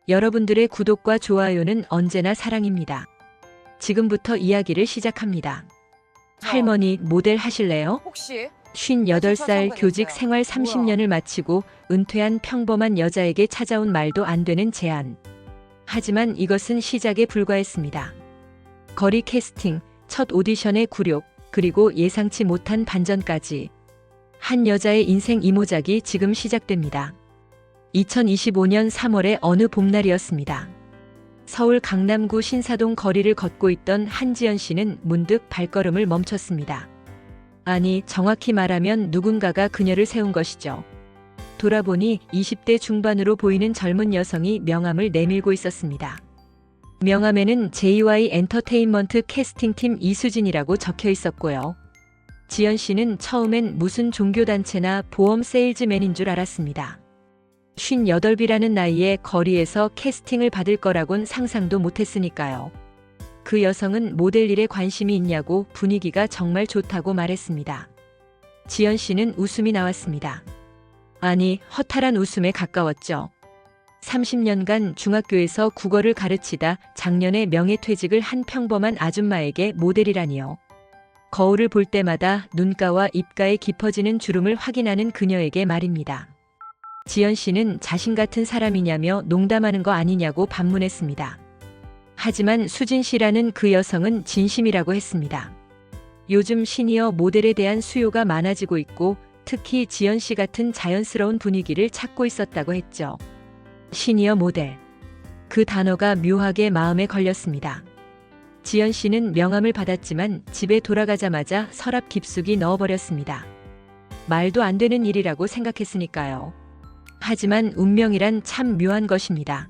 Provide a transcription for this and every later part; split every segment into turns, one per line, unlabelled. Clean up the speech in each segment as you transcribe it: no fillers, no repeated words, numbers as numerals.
여러분들의 구독과 좋아요는 언제나 사랑입니다. 지금부터 이야기를 시작합니다. 할머니, 모델 하실래요?
혹시
58살 교직 생활 30년을 마치고 은퇴한 평범한 여자에게 찾아온 말도 안 되는 제안. 하지만 이것은 시작에 불과했습니다. 거리 캐스팅, 첫 오디션의 굴욕, 그리고 예상치 못한 반전까지. 한 여자의 인생 이모작이 지금 시작됩니다. 2025년 3월의 어느 봄날이었습니다. 서울 강남구 신사동 거리를 걷고 있던 한지연 씨는 문득 발걸음을 멈췄습니다. 아니, 정확히 말하면 누군가가 그녀를 세운 것이죠. 돌아보니 20대 중반으로 보이는 젊은 여성이 명함을 내밀고 있었습니다. 명함에는 JY 엔터테인먼트 캐스팅팀 이수진이라고 적혀 있었고요. 지연 씨는 처음엔 무슨 종교단체나 보험 세일즈맨인 줄 알았습니다. 58이라는 나이에 거리에서 캐스팅을 받을 거라곤 상상도 못했으니까요. 그 여성은 모델 일에 관심이 있냐고 분위기가 정말 좋다고 말했습니다. 지연 씨는 웃음이 나왔습니다. 아니, 허탈한 웃음에 가까웠죠. 30년간 중학교에서 국어를 가르치다 작년에 명예퇴직을 한 평범한 아줌마에게 모델이라니요. 거울을 볼 때마다 눈가와 입가에 깊어지는 주름을 확인하는 그녀에게 말입니다. 지연 씨는 자신 같은 사람이냐며 농담하는 거 아니냐고 반문했습니다. 하지만 수진 씨라는 그 여성은 진심이라고 했습니다. 요즘 시니어 모델에 대한 수요가 많아지고 있고 특히 지연 씨 같은 자연스러운 분위기를 찾고 있었다고 했죠. 시니어 모델. 그 단어가 묘하게 마음에 걸렸습니다. 지연 씨는 명함을 받았지만 집에 돌아가자마자 서랍 깊숙이 넣어버렸습니다. 말도 안 되는 일이라고 생각했으니까요. 하지만 운명이란 참 묘한 것입니다.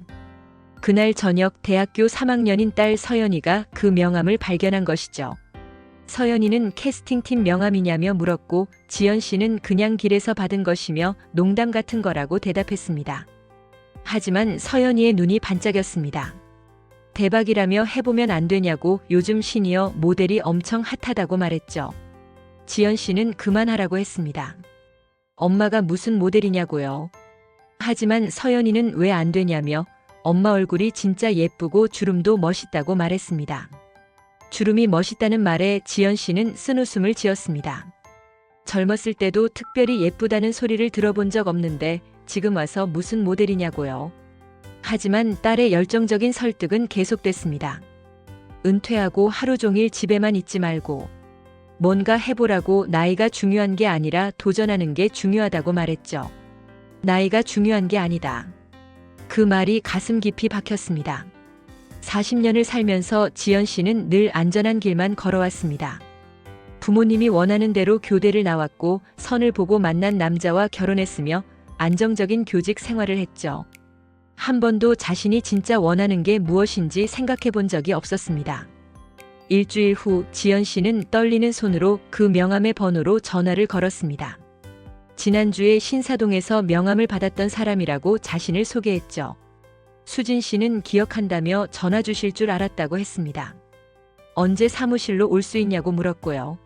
그날 저녁 대학교 3학년인 딸 서연이가 그 명함을 발견한 것이죠. 서연이는 캐스팅팀 명함이냐며 물었고 지연 씨는 그냥 길에서 받은 것이며 농담 같은 거라고 대답했습니다. 하지만 서연이의 눈이 반짝였습니다. 대박이라며 해보면 안 되냐고 요즘 시니어 모델이 엄청 핫하다고 말했죠. 지연 씨는 그만하라고 했습니다. 엄마가 무슨 모델이냐고요. 하지만 서연이는 왜 안 되냐며 엄마 얼굴이 진짜 예쁘고 주름도 멋있다고 말했습니다. 주름이 멋있다는 말에 지연 씨는 쓴웃음을 지었습니다. 젊었을 때도 특별히 예쁘다는 소리를 들어본 적 없는데 지금 와서 무슨 모델이냐고요. 하지만 딸의 열정적인 설득은 계속됐습니다. 은퇴하고 하루 종일 집에만 있지 말고 뭔가 해보라고. 나이가 중요한 게 아니라 도전하는 게 중요하다고 말했죠. 나이가 중요한 게 아니다. 그 말이 가슴 깊이 박혔습니다. 40년을 살면서 지연 씨는 늘 안전한 길만 걸어왔습니다. 부모님이 원하는 대로 교대를 나왔고 선을 보고 만난 남자와 결혼했으며 안정적인 교직 생활을 했죠. 한 번도 자신이 진짜 원하는 게 무엇인지 생각해 본 적이 없었습니다. 일주일 후 지연 씨는 떨리는 손으로 그 명함의 번호로 전화를 걸었습니다. 지난주에 신사동에서 명함을 받았던 사람이라고 자신을 소개했죠. 수진 씨는 기억한다며 전화 주실 줄 알았다고 했습니다. 언제 사무실로 올 수 있냐고 물었고요.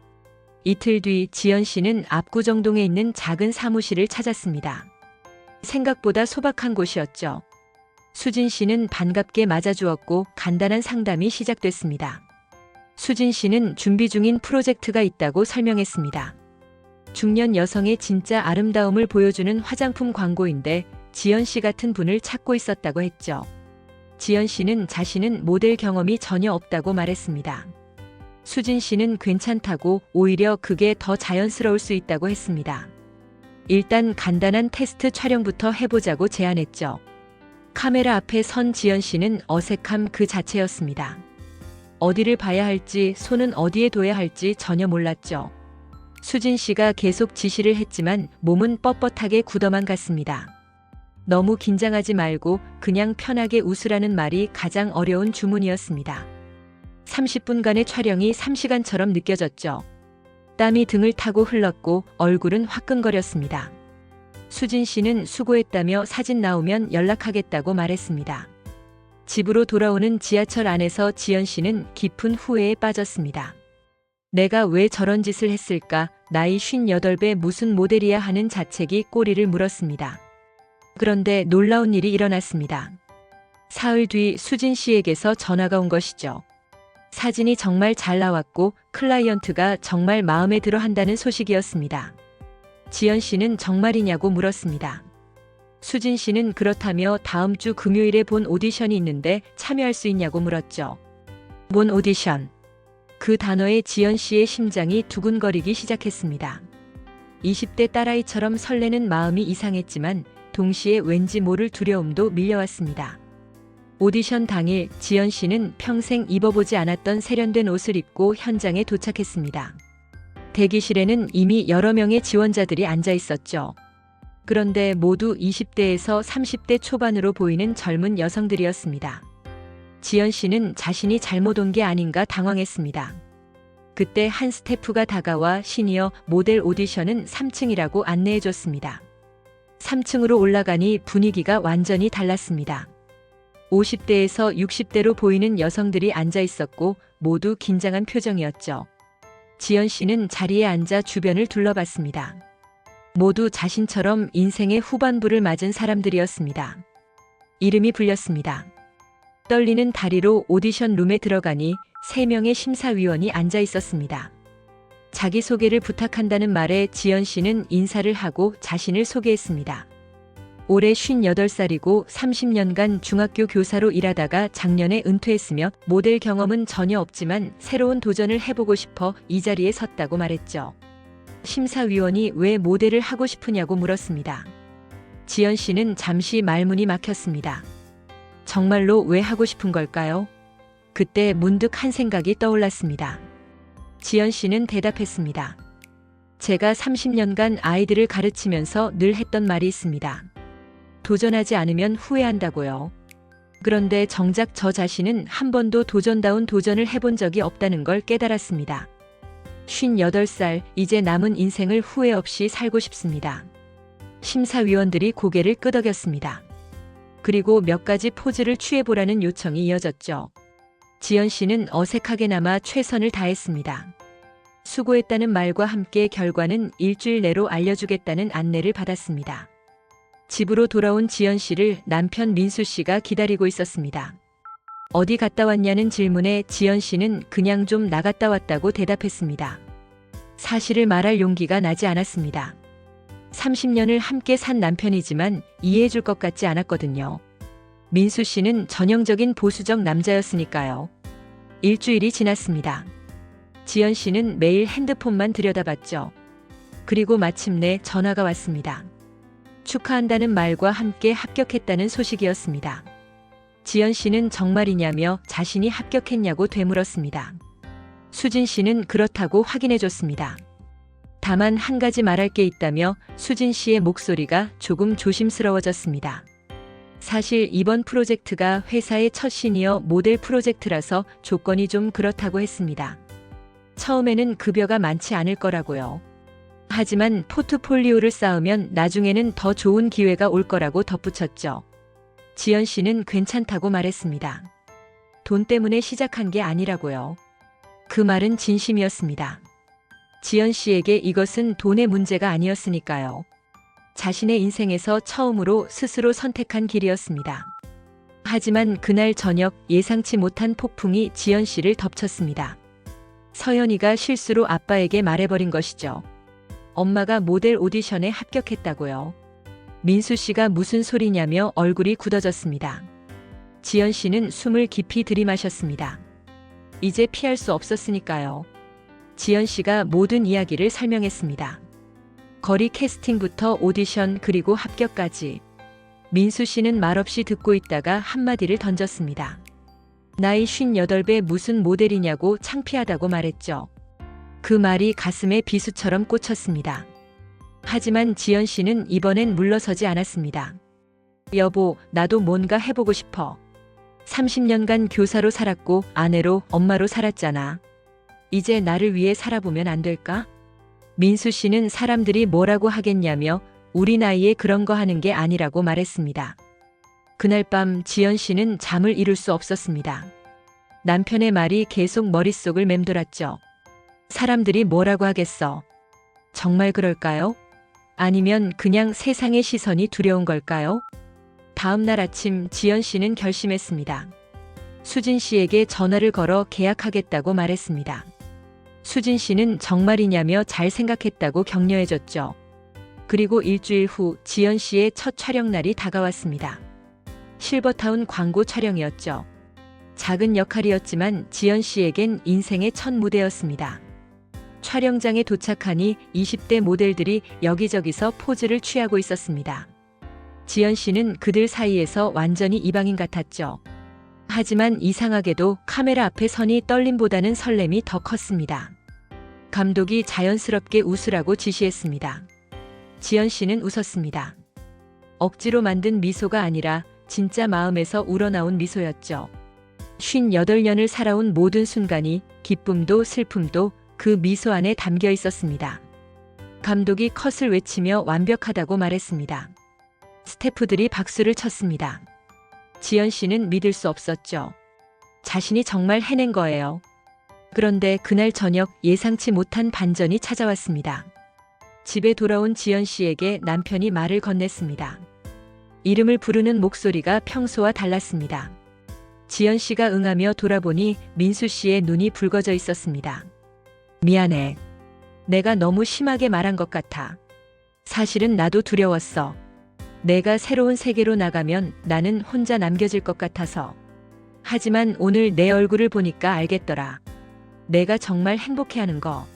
이틀 뒤 지연 씨는 압구정동에 있는 작은 사무실을 찾았습니다. 생각보다 소박한 곳이었죠. 수진 씨는 반갑게 맞아주었고 간단한 상담이 시작됐습니다. 수진 씨는 준비 중인 프로젝트가 있다고 설명했습니다. 중년 여성의 진짜 아름다움을 보여주는 화장품 광고인데 지연 씨 같은 분을 찾고 있었다고 했죠. 지연 씨는 자신은 모델 경험이 전혀 없다고 말했습니다. 수진 씨는 괜찮다고 오히려 그게 더 자연스러울 수 있다고 했습니다. 일단 간단한 테스트 촬영부터 해보자고 제안했죠. 카메라 앞에 선 지연 씨는 어색함 그 자체였습니다. 어디를 봐야 할지, 손은 어디에 둬야 할지 전혀 몰랐죠. 수진 씨가 계속 지시를 했지만 몸은 뻣뻣하게 굳어만 갔습니다. 너무 긴장하지 말고 그냥 편하게 웃으라는 말이 가장 어려운 주문이었습니다. 30분간의 촬영이 3시간처럼 느껴졌죠. 땀이 등을 타고 흘렀고 얼굴은 화끈거렸습니다. 수진 씨는 수고했다며 사진 나오면 연락하겠다고 말했습니다. 집으로 돌아오는 지하철 안에서 지연 씨는 깊은 후회에 빠졌습니다. 내가 왜 저런 짓을 했을까? 나이 58배 무슨 모델이야 하는 자책이 꼬리를 물었습니다. 그런데 놀라운 일이 일어났습니다. 사흘 뒤 수진 씨에게서 전화가 온 것이죠. 사진이 정말 잘 나왔고 클라이언트가 정말 마음에 들어 한다는 소식이었습니다. 지연 씨는 정말이냐고 물었습니다. 수진 씨는 그렇다며 다음 주 금요일에 본 오디션이 있는데 참여할 수 있냐고 물었죠. 본 오디션. 그 단어에 지연 씨의 심장이 두근거리기 시작했습니다. 20대 딸아이처럼 설레는 마음이 이상했지만 동시에 왠지 모를 두려움도 밀려왔습니다. 오디션 당일 지연 씨는 평생 입어보지 않았던 세련된 옷을 입고 현장에 도착했습니다. 대기실에는 이미 여러 명의 지원자들이 앉아 있었죠. 그런데 모두 20대에서 30대 초반으로 보이는 젊은 여성들이었습니다. 지연 씨는 자신이 잘못 온 게 아닌가 당황했습니다. 그때 한 스태프가 다가와 시니어 모델 오디션은 3층이라고 안내해줬습니다. 3층으로 올라가니 분위기가 완전히 달랐습니다. 50대에서 60대로 보이는 여성들이 앉아 있었고 모두 긴장한 표정이었죠. 지연 씨는 자리에 앉아 주변을 둘러봤습니다. 모두 자신처럼 인생의 후반부를 맞은 사람들이었습니다. 이름이 불렸습니다. 떨리는 다리로 오디션 룸에 들어가니 3명의 심사위원이 앉아 있었습니다. 자기소개를 부탁한다는 말에 지연 씨는 인사를 하고 자신을 소개했습니다. 올해 58살이고 30년간 중학교 교사로 일하다가 작년에 은퇴했으며 모델 경험은 전혀 없지만 새로운 도전을 해보고 싶어 이 자리에 섰다고 말했죠. 심사위원이 왜 모델을 하고 싶으냐고 물었습니다. 지연 씨는 잠시 말문이 막혔습니다. 정말로 왜 하고 싶은 걸까요? 그때 문득 한 생각이 떠올랐습니다. 지연 씨는 대답했습니다. 제가 30년간 아이들을 가르치면서 늘 했던 말이 있습니다. 도전하지 않으면 후회한다고요. 그런데 정작 저 자신은 한 번도 도전다운 도전을 해본 적이 없다는 걸 깨달았습니다. 58살, 이제 남은 인생을 후회 없이 살고 싶습니다. 심사위원들이 고개를 끄덕였습니다. 그리고 몇 가지 포즈를 취해보라는 요청이 이어졌죠. 지연 씨는 어색하게나마 최선을 다했습니다. 수고했다는 말과 함께 결과는 일주일 내로 알려주겠다는 안내를 받았습니다. 집으로 돌아온 지연 씨를 남편 민수 씨가 기다리고 있었습니다. 어디 갔다 왔냐는 질문에 지연 씨는 그냥 좀 나갔다 왔다고 대답했습니다. 사실을 말할 용기가 나지 않았습니다. 30년을 함께 산 남편이지만 이해해줄 것 같지 않았거든요. 민수 씨는 전형적인 보수적 남자였으니까요. 일주일이 지났습니다. 지연 씨는 매일 핸드폰만 들여다봤죠. 그리고 마침내 전화가 왔습니다. 축하한다는 말과 함께 합격했다는 소식이었습니다. 지연 씨는 정말이냐며 자신이 합격했냐고 되물었습니다. 수진 씨는 그렇다고 확인해줬습니다. 다만 한 가지 말할 게 있다며 수진 씨의 목소리가 조금 조심스러워졌습니다. 사실 이번 프로젝트가 회사의 첫 시니어 모델 프로젝트라서 조건이 좀 그렇다고 했습니다. 처음에는 급여가 많지 않을 거라고요. 하지만 포트폴리오를 쌓으면 나중에는 더 좋은 기회가 올 거라고 덧붙였죠. 지연 씨는 괜찮다고 말했습니다. 돈 때문에 시작한 게 아니라고요. 그 말은 진심이었습니다. 지연 씨에게 이것은 돈의 문제가 아니었으니까요. 자신의 인생에서 처음으로 스스로 선택한 길이었습니다. 하지만 그날 저녁 예상치 못한 폭풍이 지연 씨를 덮쳤습니다. 서연이가 실수로 아빠에게 말해버린 것이죠. 엄마가 모델 오디션에 합격했다고요. 민수 씨가 무슨 소리냐며 얼굴이 굳어졌습니다. 지연 씨는 숨을 깊이 들이마셨습니다. 이제 피할 수 없었으니까요. 지연 씨가 모든 이야기를 설명했습니다. 거리 캐스팅부터 오디션 그리고 합격까지. 민수 씨는 말없이 듣고 있다가 한마디를 던졌습니다. 나이 58배 무슨 모델이냐고 창피하다고 말했죠. 그 말이 가슴에 비수처럼 꽂혔습니다. 하지만 지연 씨는 이번엔 물러서지 않았습니다. 여보, 나도 뭔가 해보고 싶어. 30년간 교사로 살았고 아내로 엄마로 살았잖아. 이제 나를 위해 살아보면 안 될까? 민수 씨는 사람들이 뭐라고 하겠냐며 우리 나이에 그런 거 하는 게 아니라고 말했습니다. 그날 밤 지연 씨는 잠을 이룰 수 없었습니다. 남편의 말이 계속 머릿속을 맴돌았죠. 사람들이 뭐라고 하겠어? 정말 그럴까요? 아니면 그냥 세상의 시선이 두려운 걸까요? 다음 날 아침 지연 씨는 결심했습니다. 수진 씨에게 전화를 걸어 계약하겠다고 말했습니다. 수진 씨는 정말이냐며 잘 생각했다고 격려해줬죠. 그리고 일주일 후 지연 씨의 첫 촬영 날이 다가왔습니다. 실버타운 광고 촬영이었죠. 작은 역할이었지만 지연 씨에겐 인생의 첫 무대였습니다. 촬영장에 도착하니 20대 모델들이 여기저기서 포즈를 취하고 있었습니다. 지연 씨는 그들 사이에서 완전히 이방인 같았죠. 하지만 이상하게도 카메라 앞에 서니 떨림보다는 설렘이 더 컸습니다. 감독이 자연스럽게 웃으라고 지시했습니다. 지연 씨는 웃었습니다. 억지로 만든 미소가 아니라 진짜 마음에서 우러나온 미소였죠. 58년을 살아온 모든 순간이 기쁨도 슬픔도 그 미소 안에 담겨 있었습니다. 감독이 컷을 외치며 완벽하다고 말했습니다. 스태프들이 박수를 쳤습니다. 지연 씨는 믿을 수 없었죠. 자신이 정말 해낸 거예요. 그런데 그날 저녁 예상치 못한 반전이 찾아왔습니다. 집에 돌아온 지연 씨에게 남편이 말을 건넸습니다. 이름을 부르는 목소리가 평소와 달랐습니다. 지연 씨가 응하며 돌아보니 민수 씨의 눈이 붉어져 있었습니다. 미안해. 내가 너무 심하게 말한 것 같아. 사실은 나도 두려웠어. 내가 새로운 세계로 나가면 나는 혼자 남겨질 것 같아서. 하지만 오늘 내 얼굴을 보니까 알겠더라. 내가 정말 행복해하는 거.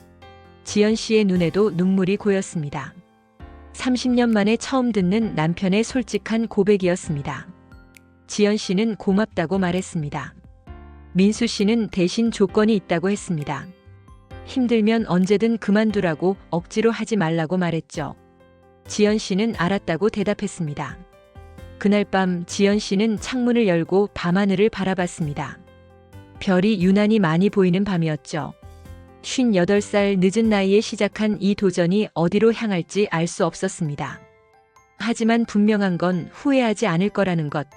지연 씨의 눈에도 눈물이 고였습니다. 30년 만에 처음 듣는 남편의 솔직한 고백이었습니다. 지연 씨는 고맙다고 말했습니다. 민수 씨는 대신 조건이 있다고 했습니다. 힘들면 언제든 그만두라고 억지로 하지 말라고 말했죠. 지연 씨는 알았다고 대답했습니다. 그날 밤 지연 씨는 창문을 열고 밤하늘을 바라봤습니다. 별이 유난히 많이 보이는 밤이었죠. 58살 늦은 나이에 시작한 이 도전이 어디로 향할지 알 수 없었습니다. 하지만 분명한 건 후회하지 않을 거라는 것.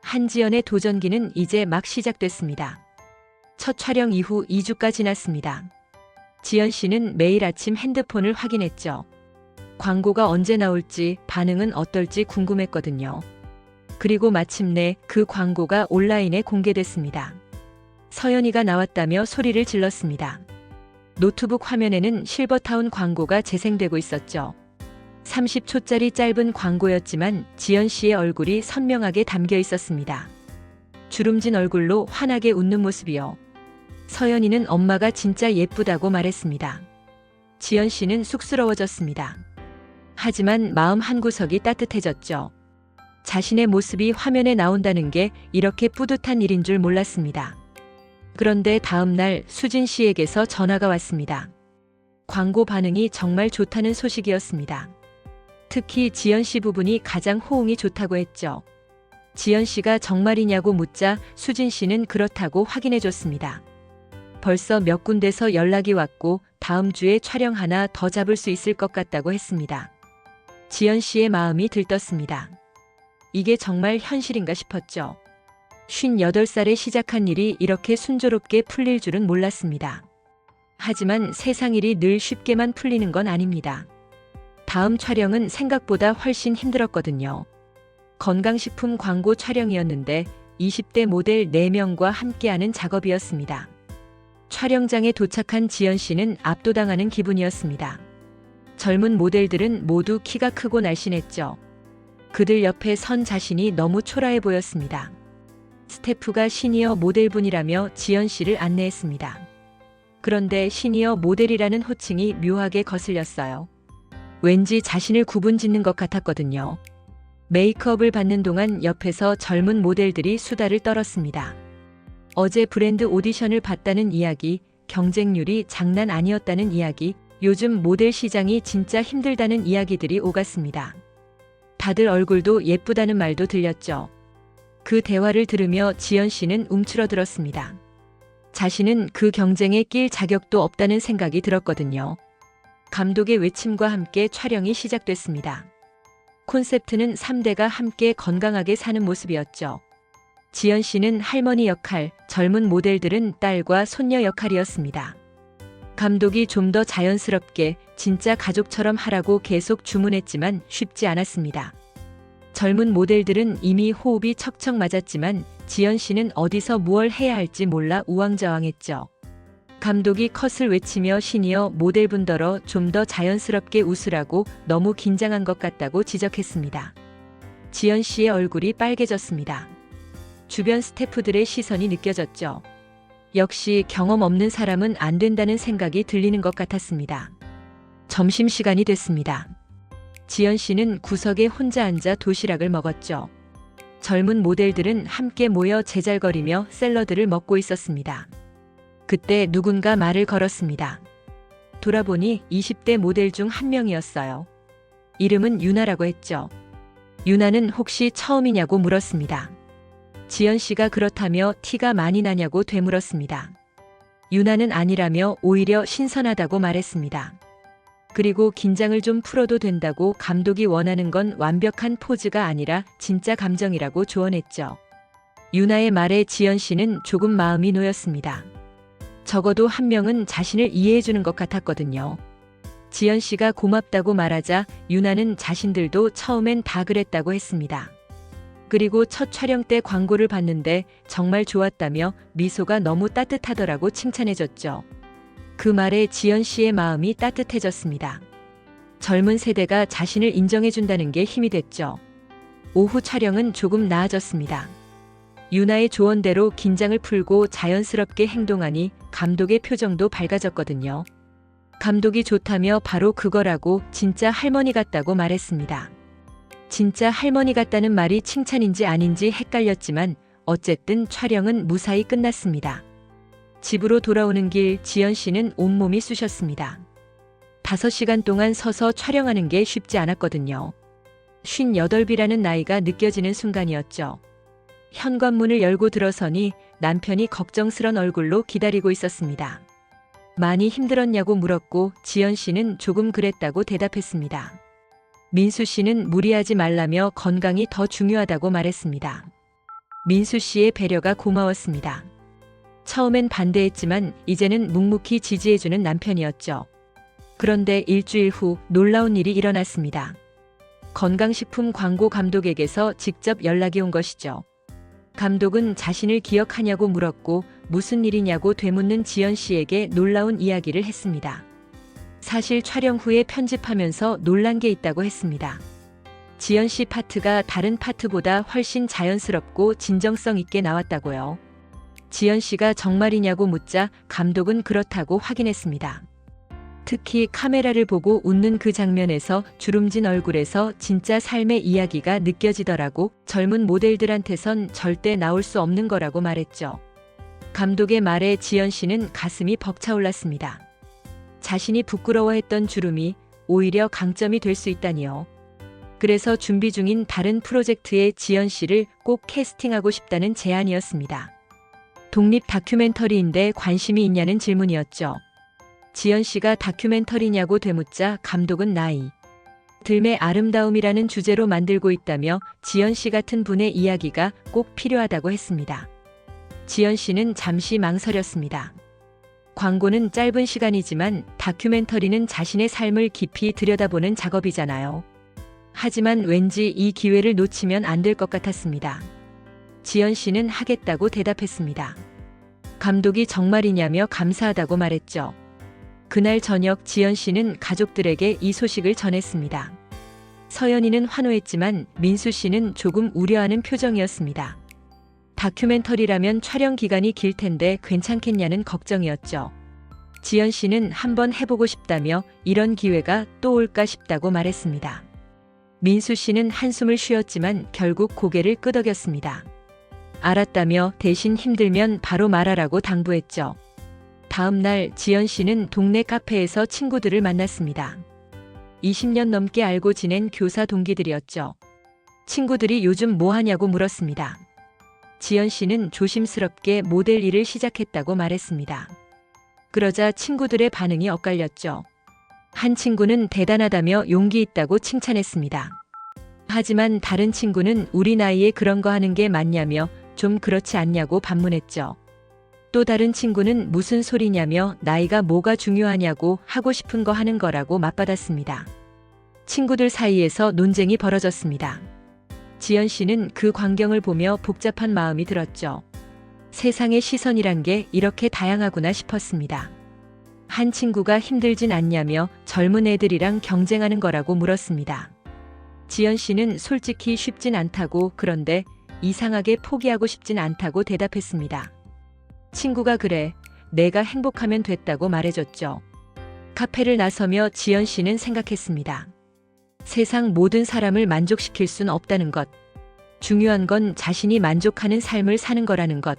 한지연의 도전기는 이제 막 시작됐습니다. 첫 촬영 이후 2주가 지났습니다. 지연 씨는 매일 아침 핸드폰을 확인했죠. 광고가 언제 나올지 반응은 어떨지 궁금했거든요. 그리고 마침내 그 광고가 온라인에 공개됐습니다. 서연이가 나왔다며 소리를 질렀습니다. 노트북 화면에는 실버타운 광고가 재생되고 있었죠. 30초짜리 짧은 광고였지만 지연 씨의 얼굴이 선명하게 담겨 있었습니다. 주름진 얼굴로 환하게 웃는 모습이요. 서연이는 엄마가 진짜 예쁘다고 말했습니다. 지연 씨는 쑥스러워졌습니다. 하지만 마음 한구석이 따뜻해졌죠. 자신의 모습이 화면에 나온다는 게 이렇게 뿌듯한 일인 줄 몰랐습니다. 그런데 다음 날 수진 씨에게서 전화가 왔습니다. 광고 반응이 정말 좋다는 소식이었습니다. 특히 지연 씨 부분이 가장 호응이 좋다고 했죠. 지연 씨가 정말이냐고 묻자 수진 씨는 그렇다고 확인해 줬습니다. 벌써 몇 군데서 연락이 왔고 다음 주에 촬영 하나 더 잡을 수 있을 것 같다고 했습니다. 지연 씨의 마음이 들떴습니다. 이게 정말 현실인가 싶었죠. 58살에 시작한 일이 이렇게 순조롭게 풀릴 줄은 몰랐습니다. 하지만 세상 일이 늘 쉽게만 풀리는 건 아닙니다. 다음 촬영은 생각보다 훨씬 힘들었거든요. 건강식품 광고 촬영이었는데 20대 모델 4명과 함께하는 작업이었습니다. 촬영장에 도착한 지연 씨는 압도당하는 기분이었습니다. 젊은 모델들은 모두 키가 크고 날씬했죠. 그들 옆에 선 자신이 너무 초라해 보였습니다. 스태프가 시니어 모델분이라며 지연 씨를 안내했습니다. 그런데 시니어 모델이라는 호칭이 묘하게 거슬렸어요. 왠지 자신을 구분짓는 것 같았거든요. 메이크업을 받는 동안 옆에서 젊은 모델들이 수다를 떨었습니다. 어제 브랜드 오디션을 봤다는 이야기, 경쟁률이 장난 아니었다는 이야기, 요즘 모델 시장이 진짜 힘들다는 이야기들이 오갔습니다. 다들 얼굴도 예쁘다는 말도 들렸죠. 그 대화를 들으며 지연 씨는 움츠러들었습니다. 자신은 그 경쟁에 낄 자격도 없다는 생각이 들었거든요. 감독의 외침과 함께 촬영이 시작됐습니다. 콘셉트는 3대가 함께 건강하게 사는 모습이었죠. 지연 씨는 할머니 역할, 젊은 모델들은 딸과 손녀 역할이었습니다. 감독이 좀 더 자연스럽게 진짜 가족처럼 하라고 계속 주문했지만 쉽지 않았습니다. 젊은 모델들은 이미 호흡이 척척 맞았지만 지연 씨는 어디서 무얼 해야 할지 몰라 우왕좌왕했죠. 감독이 컷을 외치며 시니어 모델분더러 좀 더 자연스럽게 웃으라고 너무 긴장한 것 같다고 지적했습니다. 지연 씨의 얼굴이 빨개졌습니다. 주변 스태프들의 시선이 느껴졌죠. 역시 경험 없는 사람은 안 된다는 생각이 들리는 것 같았습니다. 점심시간이 됐습니다. 지연 씨는 구석에 혼자 앉아 도시락을 먹었죠. 젊은 모델들은 함께 모여 제잘거리며 샐러드를 먹고 있었습니다. 그때 누군가 말을 걸었습니다. 돌아보니 20대 모델 중 한 명이었어요. 이름은 유나라고 했죠. 유나는 혹시 처음이냐고 물었습니다. 지연 씨가 그렇다며 티가 많이 나냐고 되물었습니다. 유나는 아니라며 오히려 신선하다고 말했습니다. 그리고 긴장을 좀 풀어도 된다고 감독이 원하는 건 완벽한 포즈가 아니라 진짜 감정이라고 조언했죠. 유나의 말에 지연 씨는 조금 마음이 놓였습니다. 적어도 한 명은 자신을 이해해주는 것 같았거든요. 지연 씨가 고맙다고 말하자 유나는 자신들도 처음엔 다 그랬다고 했습니다. 그리고 첫 촬영 때 광고를 봤는데 정말 좋았다며 미소가 너무 따뜻하더라고 칭찬해줬죠. 그 말에 지연 씨의 마음이 따뜻해졌습니다. 젊은 세대가 자신을 인정해준다는 게 힘이 됐죠. 오후 촬영은 조금 나아졌습니다. 유나의 조언대로 긴장을 풀고 자연스럽게 행동하니 감독의 표정도 밝아졌거든요. 감독이 좋다며 바로 그거라고 진짜 할머니 같다고 말했습니다. 진짜 할머니 같다는 말이 칭찬인지 아닌지 헷갈렸지만 어쨌든 촬영은 무사히 끝났습니다. 집으로 돌아오는 길 지연 씨는 온몸이 쑤셨습니다. 5시간 동안 서서 촬영하는 게 쉽지 않았거든요. 58이라는 나이가 느껴지는 순간이었죠. 현관문을 열고 들어서니 남편이 걱정스런 얼굴로 기다리고 있었습니다. 많이 힘들었냐고 물었고 지연 씨는 조금 그랬다고 대답했습니다. 민수 씨는 무리하지 말라며 건강이 더 중요하다고 말했습니다. 민수 씨의 배려가 고마웠습니다. 처음엔 반대했지만 이제는 묵묵히 지지해주는 남편이었죠. 그런데 일주일 후 놀라운 일이 일어났습니다. 건강식품 광고 감독에게서 직접 연락이 온 것이죠. 감독은 자신을 기억하냐고 물었고 무슨 일이냐고 되묻는 지연 씨에게 놀라운 이야기를 했습니다. 사실 촬영 후에 편집하면서 놀란 게 있다고 했습니다. 지연 씨 파트가 다른 파트보다 훨씬 자연스럽고 진정성 있게 나왔다고요. 지연 씨가 정말이냐고 묻자 감독은 그렇다고 확인했습니다. 특히 카메라를 보고 웃는 그 장면에서 주름진 얼굴에서 진짜 삶의 이야기가 느껴지더라고 젊은 모델들한테선 절대 나올 수 없는 거라고 말했죠. 감독의 말에 지연 씨는 가슴이 벅차올랐습니다. 자신이 부끄러워했던 주름이 오히려 강점이 될 수 있다니요. 그래서 준비 중인 다른 프로젝트에 지연 씨를 꼭 캐스팅하고 싶다는 제안이었습니다. 독립 다큐멘터리인데 관심이 있냐는 질문이었죠. 지연 씨가 다큐멘터리냐고 되묻자 감독은 나이 들의 아름다움이라는 주제로 만들고 있다며 지연 씨 같은 분의 이야기가 꼭 필요하다고 했습니다. 지연 씨는 잠시 망설였습니다. 광고는 짧은 시간이지만 다큐멘터리는 자신의 삶을 깊이 들여다보는 작업이잖아요. 하지만 왠지 이 기회를 놓치면 안 될 것 같았습니다. 지연 씨는 하겠다고 대답했습니다. 감독이 정말이냐며 감사하다고 말했죠. 그날 저녁 지연 씨는 가족들에게 이 소식을 전했습니다. 서연이는 환호했지만 민수 씨는 조금 우려하는 표정이었습니다. 다큐멘터리라면 촬영 기간이 길 텐데 괜찮겠냐는 걱정이었죠. 지연 씨는 한번 해보고 싶다며 이런 기회가 또 올까 싶다고 말했습니다. 민수 씨는 한숨을 쉬었지만 결국 고개를 끄덕였습니다. 알았다며 대신 힘들면 바로 말하라고 당부했죠. 다음 날 지연 씨는 동네 카페에서 친구들을 만났습니다. 20년 넘게 알고 지낸 교사 동기들이었죠. 친구들이 요즘 뭐 하냐고 물었습니다. 지연 씨는 조심스럽게 모델 일을 시작했다고 말했습니다. 그러자 친구들의 반응이 엇갈렸죠. 한 친구는 대단하다며 용기 있다고 칭찬했습니다. 하지만 다른 친구는 우리 나이에 그런 거 하는 게 맞냐며 좀 그렇지 않냐고 반문했죠. 또 다른 친구는 무슨 소리냐며 나이가 뭐가 중요하냐고 하고 싶은 거 하는 거라고 맞받았습니다. 친구들 사이에서 논쟁이 벌어졌습니다. 지연 씨는 그 광경을 보며 복잡한 마음이 들었죠. 세상의 시선이란 게 이렇게 다양하구나 싶었습니다. 한 친구가 힘들진 않냐며 젊은 애들이랑 경쟁하는 거라고 물었습니다. 지연 씨는 솔직히 쉽진 않다고, 그런데 이상하게 포기하고 싶진 않다고 대답했습니다. 친구가 그래, 내가 행복하면 됐다고 말해줬죠. 카페를 나서며 지연 씨는 생각했습니다. 세상 모든 사람을 만족시킬 순 없다는 것. 중요한 건 자신이 만족하는 삶을 사는 거라는 것.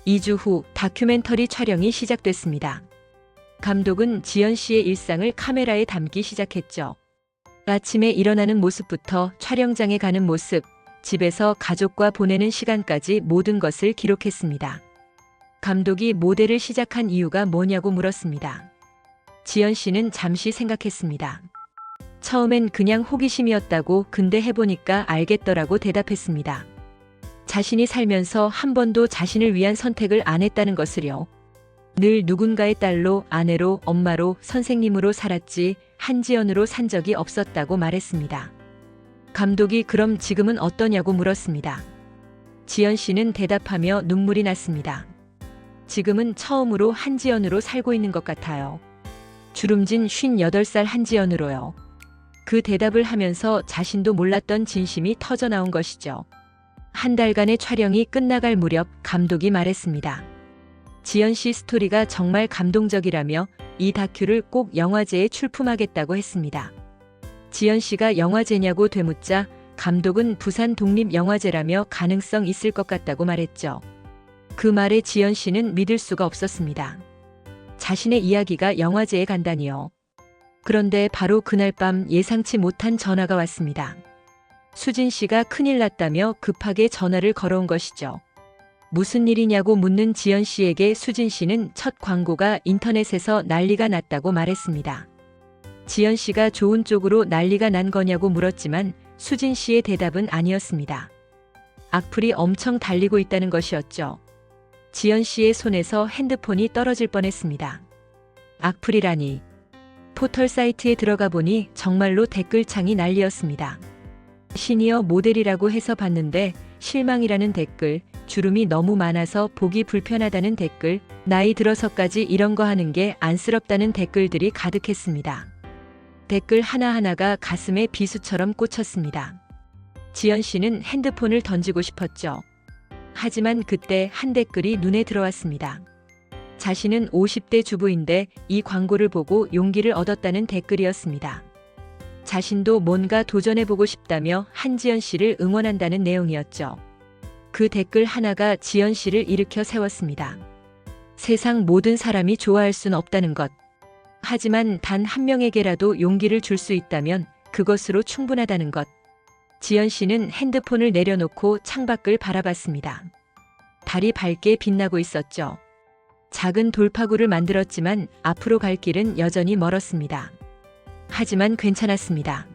2주 후 다큐멘터리 촬영이 시작됐습니다. 감독은 지연 씨의 일상을 카메라에 담기 시작했죠. 아침에 일어나는 모습부터 촬영장에 가는 모습, 집에서 가족과 보내는 시간까지 모든 것을 기록했습니다. 감독이 모델을 시작한 이유가 뭐냐고 물었습니다. 지연 씨는 잠시 생각했습니다. 처음엔 그냥 호기심이었다고, 근데 해보니까 알겠더라고 대답했습니다. 자신이 살면서 한 번도 자신을 위한 선택을 안 했다는 것을요. 늘 누군가의 딸로, 아내로, 엄마로, 선생님으로 살았지 한지연으로 산 적이 없었다고 말했습니다. 감독이 그럼 지금은 어떠냐고 물었습니다. 지연 씨는 대답하며 눈물이 났습니다. 지금은 처음으로 한지연으로 살고 있는 것 같아요. 주름진 58살 한지연으로요. 그 대답을 하면서 자신도 몰랐던 진심이 터져나온 것이죠. 한 달간의 촬영이 끝나갈 무렵 감독이 말했습니다. 지연 씨 스토리가 정말 감동적이라며 이 다큐를 꼭 영화제에 출품하겠다고 했습니다. 지연 씨가 영화제냐고 되묻자 감독은 부산 독립영화제라며 가능성 있을 것 같다고 말했죠. 그 말에 지연 씨는 믿을 수가 없었습니다. 자신의 이야기가 영화제에 간다니요. 그런데 바로 그날 밤 예상치 못한 전화가 왔습니다. 수진 씨가 큰일 났다며 급하게 전화를 걸어온 것이죠. 무슨 일이냐고 묻는 지연 씨에게 수진 씨는 첫 광고가 인터넷에서 난리가 났다고 말했습니다. 지연 씨가 좋은 쪽으로 난리가 난 거냐고 물었지만 수진 씨의 대답은 아니었습니다. 악플이 엄청 달리고 있다는 것이었죠. 지연 씨의 손에서 핸드폰이 떨어질 뻔했습니다. 악플이라니. 포털 사이트에 들어가 보니 정말로 댓글창이 난리였습니다. 시니어 모델이라고 해서 봤는데 실망이라는 댓글, 주름이 너무 많아서 보기 불편하다는 댓글, 나이 들어서까지 이런 거 하는 게 안쓰럽다는 댓글들이 가득했습니다. 댓글 하나하나가 가슴에 비수처럼 꽂혔습니다. 지연 씨는 핸드폰을 던지고 싶었죠. 하지만 그때 한 댓글이 눈에 들어왔습니다. 자신은 50대 주부인데 이 광고를 보고 용기를 얻었다는 댓글이었습니다. 자신도 뭔가 도전해보고 싶다며 한지연 씨를 응원한다는 내용이었죠. 그 댓글 하나가 지연 씨를 일으켜 세웠습니다. 세상 모든 사람이 좋아할 순 없다는 것. 하지만 단 한 명에게라도 용기를 줄 수 있다면 그것으로 충분하다는 것. 지연 씨는 핸드폰을 내려놓고 창밖을 바라봤습니다. 달이 밝게 빛나고 있었죠. 작은 돌파구를 만들었지만 앞으로 갈 길은 여전히 멀었습니다. 하지만 괜찮았습니다.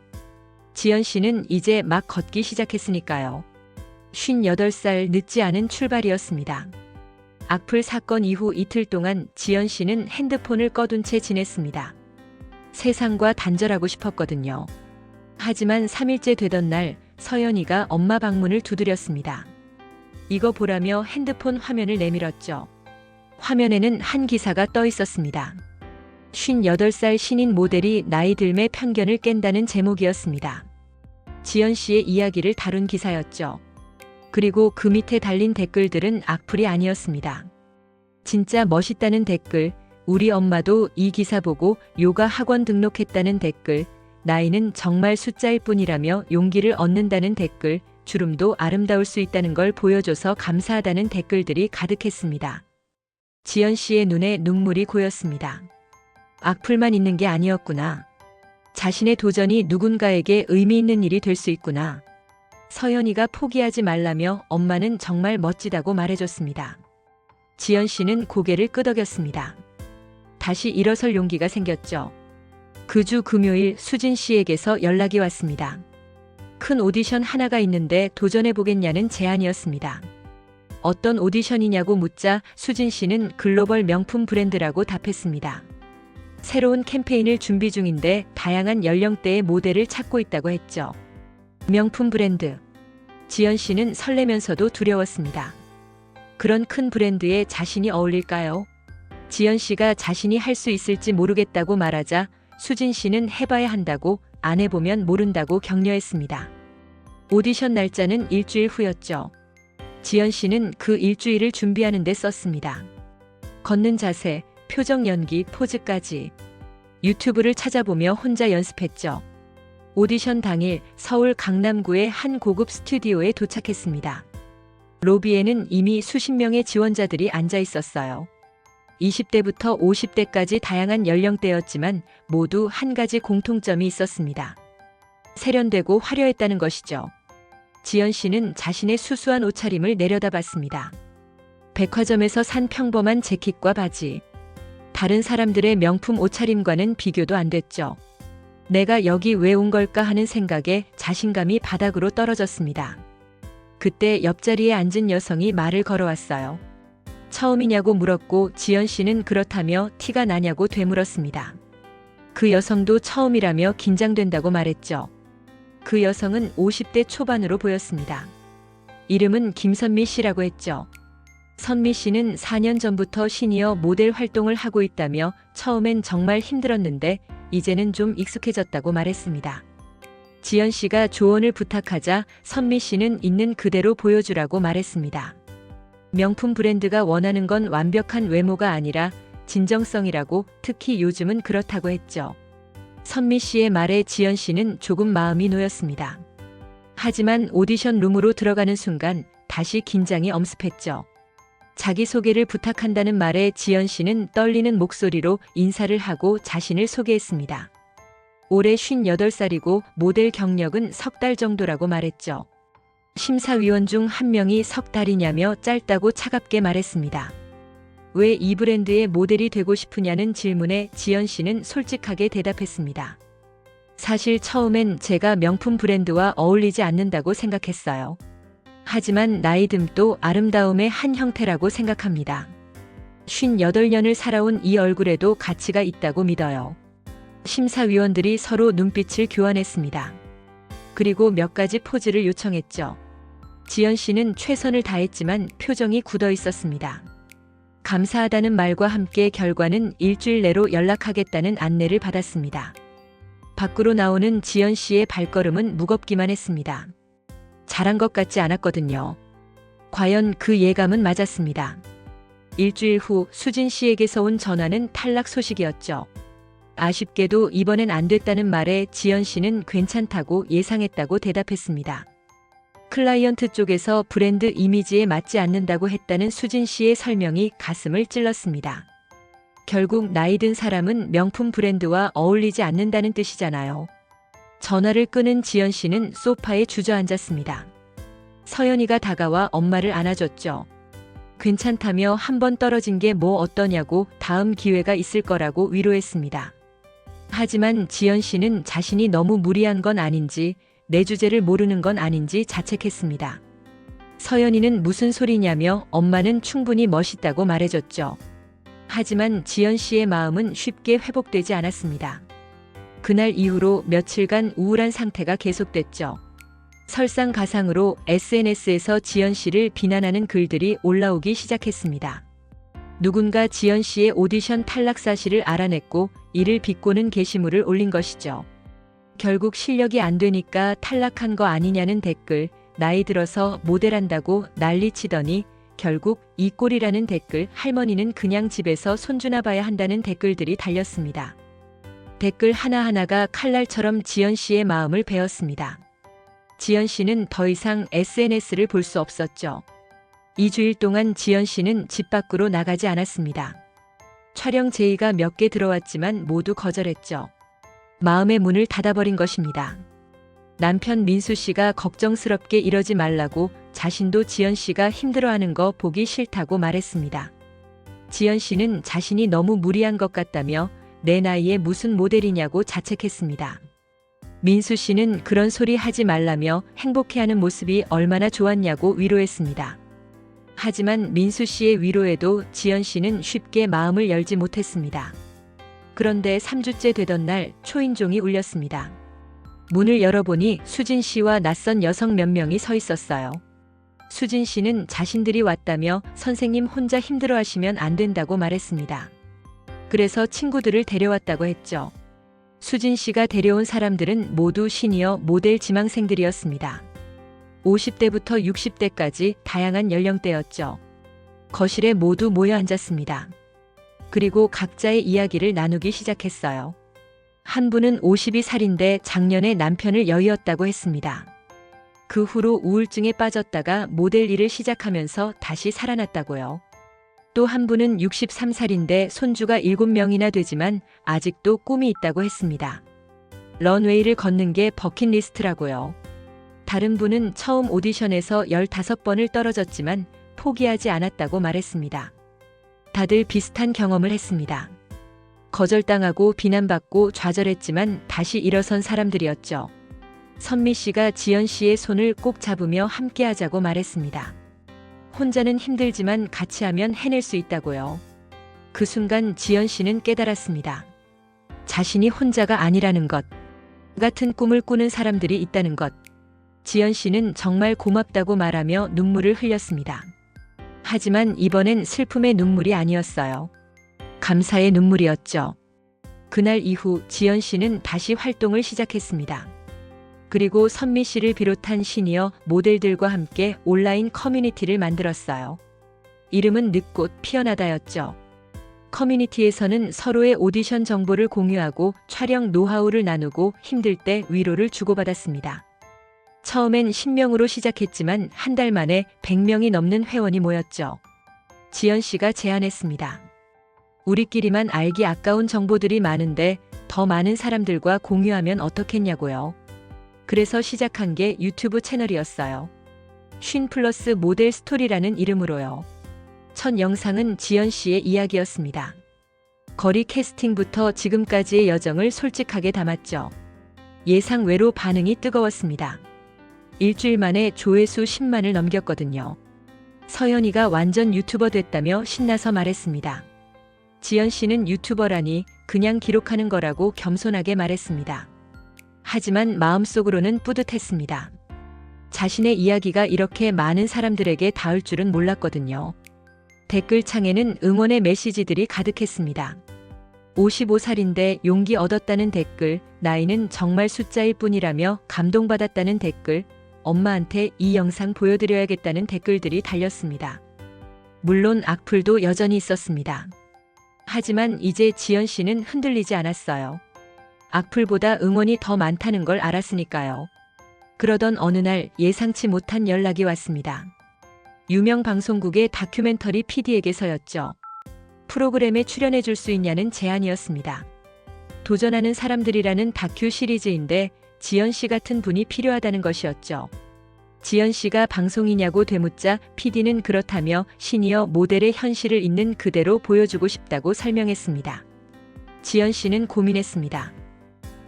지연 씨는 이제 막 걷기 시작했으니까요. 58살 늦지 않은 출발이었습니다. 악플 사건 이후 이틀 동안 지연 씨는 핸드폰을 꺼둔 채 지냈습니다. 세상과 단절하고 싶었거든요. 하지만 3일째 되던 날 서연이가 엄마 방문을 두드렸습니다. 이거 보라며 핸드폰 화면을 내밀었죠. 화면에는 한 기사가 떠 있었습니다. 58살 신인 모델이 나이 들매 편견을 깬다는 제목이었습니다. 지연 씨의 이야기를 다룬 기사였죠. 그리고 그 밑에 달린 댓글들은 악플이 아니었습니다. 진짜 멋있다는 댓글, 우리 엄마도 이 기사 보고 요가 학원 등록했다는 댓글, 나이는 정말 숫자일 뿐이라며 용기를 얻는다는 댓글, 주름도 아름다울 수 있다는 걸 보여줘서 감사하다는 댓글들이 가득했습니다. 지연 씨의 눈에 눈물이 고였습니다. 악플만 있는 게 아니었구나. 자신의 도전이 누군가에게 의미 있는 일이 될 수 있구나. 서연이가 포기하지 말라며 엄마는 정말 멋지다고 말해줬습니다. 지연 씨는 고개를 끄덕였습니다. 다시 일어설 용기가 생겼죠. 그 주 금요일 수진 씨에게서 연락이 왔습니다. 큰 오디션 하나가 있는데 도전해보겠냐는 제안이었습니다. 어떤 오디션이냐고 묻자 수진 씨는 글로벌 명품 브랜드라고 답했습니다. 새로운 캠페인을 준비 중인데 다양한 연령대의 모델을 찾고 있다고 했죠. 명품 브랜드. 지연 씨는 설레면서도 두려웠습니다. 그런 큰 브랜드에 자신이 어울릴까요? 지연 씨가 자신이 할 수 있을지 모르겠다고 말하자 수진 씨는 해봐야 한다고, 안 해보면 모른다고 격려했습니다. 오디션 날짜는 일주일 후였죠. 지연 씨는 그 일주일을 준비하는 데 썼습니다. 걷는 자세, 표정 연기, 포즈까지. 유튜브를 찾아보며 혼자 연습했죠. 오디션 당일 서울 강남구의 한 고급 스튜디오에 도착했습니다. 로비에는 이미 수십 명의 지원자들이 앉아 있었어요. 20대부터 50대까지 다양한 연령대였지만 모두 한 가지 공통점이 있었습니다. 세련되고 화려했다는 것이죠. 지연 씨는 자신의 수수한 옷차림을 내려다봤습니다. 백화점에서 산 평범한 재킷과 바지. 다른 사람들의 명품 옷차림과는 비교도 안 됐죠. 내가 여기 왜 온 걸까 하는 생각에 자신감이 바닥으로 떨어졌습니다. 그때 옆자리에 앉은 여성이 말을 걸어왔어요. 처음이냐고 물었고 지연 씨는 그렇다며 티가 나냐고 되물었습니다. 그 여성도 처음이라며 긴장된다고 말했죠. 그 여성은 50대 초반으로 보였습니다. 이름은 김선미 씨라고 했죠. 선미 씨는 4년 전부터 시니어 모델 활동을 하고 있다며 처음엔 정말 힘들었는데 이제는 좀 익숙해졌다고 말했습니다. 지연 씨가 조언을 부탁하자 선미 씨는 있는 그대로 보여주라고 말했습니다. 명품 브랜드가 원하는 건 완벽한 외모가 아니라 진정성이라고, 특히 요즘은 그렇다고 했죠. 선미 씨의 말에 지연 씨는 조금 마음이 놓였습니다. 하지만 오디션 룸으로 들어가는 순간 다시 긴장이 엄습했죠. 자기소개를 부탁한다는 말에 지연 씨는 떨리는 목소리로 인사를 하고 자신을 소개했습니다. 올해 58살이고 모델 경력은 석 달 정도라고 말했죠. 심사위원 중 한 명이 석 달이냐며 짧다고 차갑게 말했습니다. 왜 이 브랜드의 모델이 되고 싶으냐는 질문에 지연 씨는 솔직하게 대답했습니다. 사실 처음엔 제가 명품 브랜드와 어울리지 않는다고 생각했어요. 하지만 나이듦도 아름다움의 한 형태라고 생각합니다. 58년을 살아온 이 얼굴에도 가치가 있다고 믿어요. 심사위원들이 서로 눈빛을 교환했습니다. 그리고 몇 가지 포즈를 요청했죠. 지연 씨는 최선을 다했지만 표정이 굳어 있었습니다. 감사하다는 말과 함께 결과는 일주일 내로 연락하겠다는 안내를 받았습니다. 밖으로 나오는 지연 씨의 발걸음은 무겁기만 했습니다. 잘한 것 같지 않았거든요. 과연 그 예감은 맞았습니다. 일주일 후 수진 씨에게서 온 전화는 탈락 소식이었죠. 아쉽게도 이번엔 안 됐다는 말에 지연 씨는 괜찮다고 예상했다고 대답했습니다. 클라이언트 쪽에서 브랜드 이미지에 맞지 않는다고 했다는 수진 씨의 설명이 가슴을 찔렀습니다. 결국 나이 든 사람은 명품 브랜드와 어울리지 않는다는 뜻이잖아요. 전화를 끊은 지연 씨는 소파에 주저앉았습니다. 서연이가 다가와 엄마를 안아줬죠. 괜찮다며 한 번 떨어진 게 뭐 어떠냐고, 다음 기회가 있을 거라고 위로했습니다. 하지만 지연 씨는 자신이 너무 무리한 건 아닌지, 내 주제를 모르는 건 아닌지 자책했습니다. 서연이는 무슨 소리냐며 엄마는 충분히 멋있다고 말해줬죠. 하지만 지연 씨의 마음은 쉽게 회복되지 않았습니다. 그날 이후로 며칠간 우울한 상태가 계속됐죠. 설상가상으로 SNS에서 지연 씨를 비난하는 글들이 올라오기 시작했습니다. 누군가 지연 씨의 오디션 탈락 사실을 알아냈고 이를 비꼬는 게시물을 올린 것이죠. 결국 실력이 안 되니까 탈락한 거 아니냐는 댓글, 나이 들어서 모델한다고 난리치더니 결국 이 꼴이라는 댓글, 할머니는 그냥 집에서 손주나 봐야 한다는 댓글들이 달렸습니다. 댓글 하나하나가 칼날처럼 지연 씨의 마음을 베었습니다. 지연 씨는 더 이상 SNS를 볼 수 없었죠. 2주일 동안 지연 씨는 집 밖으로 나가지 않았습니다. 촬영 제의가 몇 개 들어왔지만 모두 거절했죠. 마음의 문을 닫아버린 것입니다. 남편 민수 씨가 걱정스럽게 이러지 말라고, 자신도 지연 씨가 힘들어하는 거 보기 싫다고 말했습니다. 지연 씨는 자신이 너무 무리한 것 같다며 내 나이에 무슨 모델이냐고 자책했습니다. 민수 씨는 그런 소리 하지 말라며 행복해하는 모습이 얼마나 좋았냐고 위로했습니다. 하지만 민수 씨의 위로에도 지연 씨는 쉽게 마음을 열지 못했습니다. 그런데 3주째 되던 날 초인종이 울렸습니다. 문을 열어보니 수진 씨와 낯선 여성 몇 명이 서 있었어요. 수진 씨는 자신들이 왔다며 선생님 혼자 힘들어하시면 안 된다고 말했습니다. 그래서 친구들을 데려왔다고 했죠. 수진 씨가 데려온 사람들은 모두 시니어 모델 지망생들이었습니다. 50대부터 60대까지 다양한 연령대였죠. 거실에 모두 모여 앉았습니다. 그리고 각자의 이야기를 나누기 시작했어요. 한 분은 52살인데 작년에 남편을 여의었다고 했습니다. 그 후로 우울증에 빠졌다가 모델 일을 시작하면서 다시 살아났다고요. 또 한 분은 63살인데 손주가 7명이나 되지만 아직도 꿈이 있다고 했습니다. 런웨이를 걷는 게 버킷리스트라고요. 다른 분은 처음 오디션에서 15번을 떨어졌지만 포기하지 않았다고 말했습니다. 다들 비슷한 경험을 했습니다. 거절당하고 비난받고 좌절했지만 다시 일어선 사람들이었죠. 선미 씨가 지연 씨의 손을 꼭 잡으며 함께 하자고 말했습니다. 혼자는 힘들지만 같이 하면 해낼 수 있다고요. 그 순간 지연 씨는 깨달았습니다. 자신이 혼자가 아니라는 것, 같은 꿈을 꾸는 사람들이 있다는 것. 지연 씨는 정말 고맙다고 말하며 눈물을 흘렸습니다. 하지만 이번엔 슬픔의 눈물이 아니었어요. 감사의 눈물이었죠. 그날 이후 지연 씨는 다시 활동을 시작했습니다. 그리고 선미 씨를 비롯한 시니어 모델들과 함께 온라인 커뮤니티를 만들었어요. 이름은 늦꽃 피어나다였죠. 커뮤니티에서는 서로의 오디션 정보를 공유하고 촬영 노하우를 나누고 힘들 때 위로를 주고받았습니다. 처음엔 10명으로 시작했지만 한 달 만에 100명이 넘는 회원이 모였죠. 지연 씨가 제안했습니다. 우리끼리만 알기 아까운 정보들이 많은데 더 많은 사람들과 공유하면 어떻겠냐고요. 그래서 시작한 게 유튜브 채널이었어요. 쉰 플러스 모델 스토리라는 이름으로요. 첫 영상은 지연 씨의 이야기였습니다. 거리 캐스팅부터 지금까지의 여정을 솔직하게 담았죠. 예상 외로 반응이 뜨거웠습니다. 일주일 만에 조회수 10만을 넘겼거든요. 서연이가 완전 유튜버 됐다며 신나서 말했습니다. 지연 씨는 유튜버라니 그냥 기록하는 거라고 겸손하게 말했습니다. 하지만 마음속으로는 뿌듯했습니다. 자신의 이야기가 이렇게 많은 사람들에게 닿을 줄은 몰랐거든요. 댓글창에는 응원의 메시지들이 가득했습니다. 55살인데 용기 얻었다는 댓글, 나이는 정말 숫자일 뿐이라며 감동받았다는 댓글, 엄마한테 이 영상 보여드려야겠다는 댓글들이 달렸습니다. 물론 악플도 여전히 있었습니다. 하지만 이제 지연 씨는 흔들리지 않았어요. 악플보다 응원이 더 많다는 걸 알았으니까요. 그러던 어느 날 예상치 못한 연락이 왔습니다. 유명 방송국의 다큐멘터리 PD에게서였죠. 프로그램에 출연해 줄 수 있냐는 제안이었습니다. 도전하는 사람들이라는 다큐 시리즈인데 지연 씨 같은 분이 필요하다는 것이었죠. 지연 씨가 방송이냐고 되묻자 PD는 그렇다며 시니어 모델의 현실을 있는 그대로 보여주고 싶다고 설명했습니다. 지연 씨는 고민했습니다.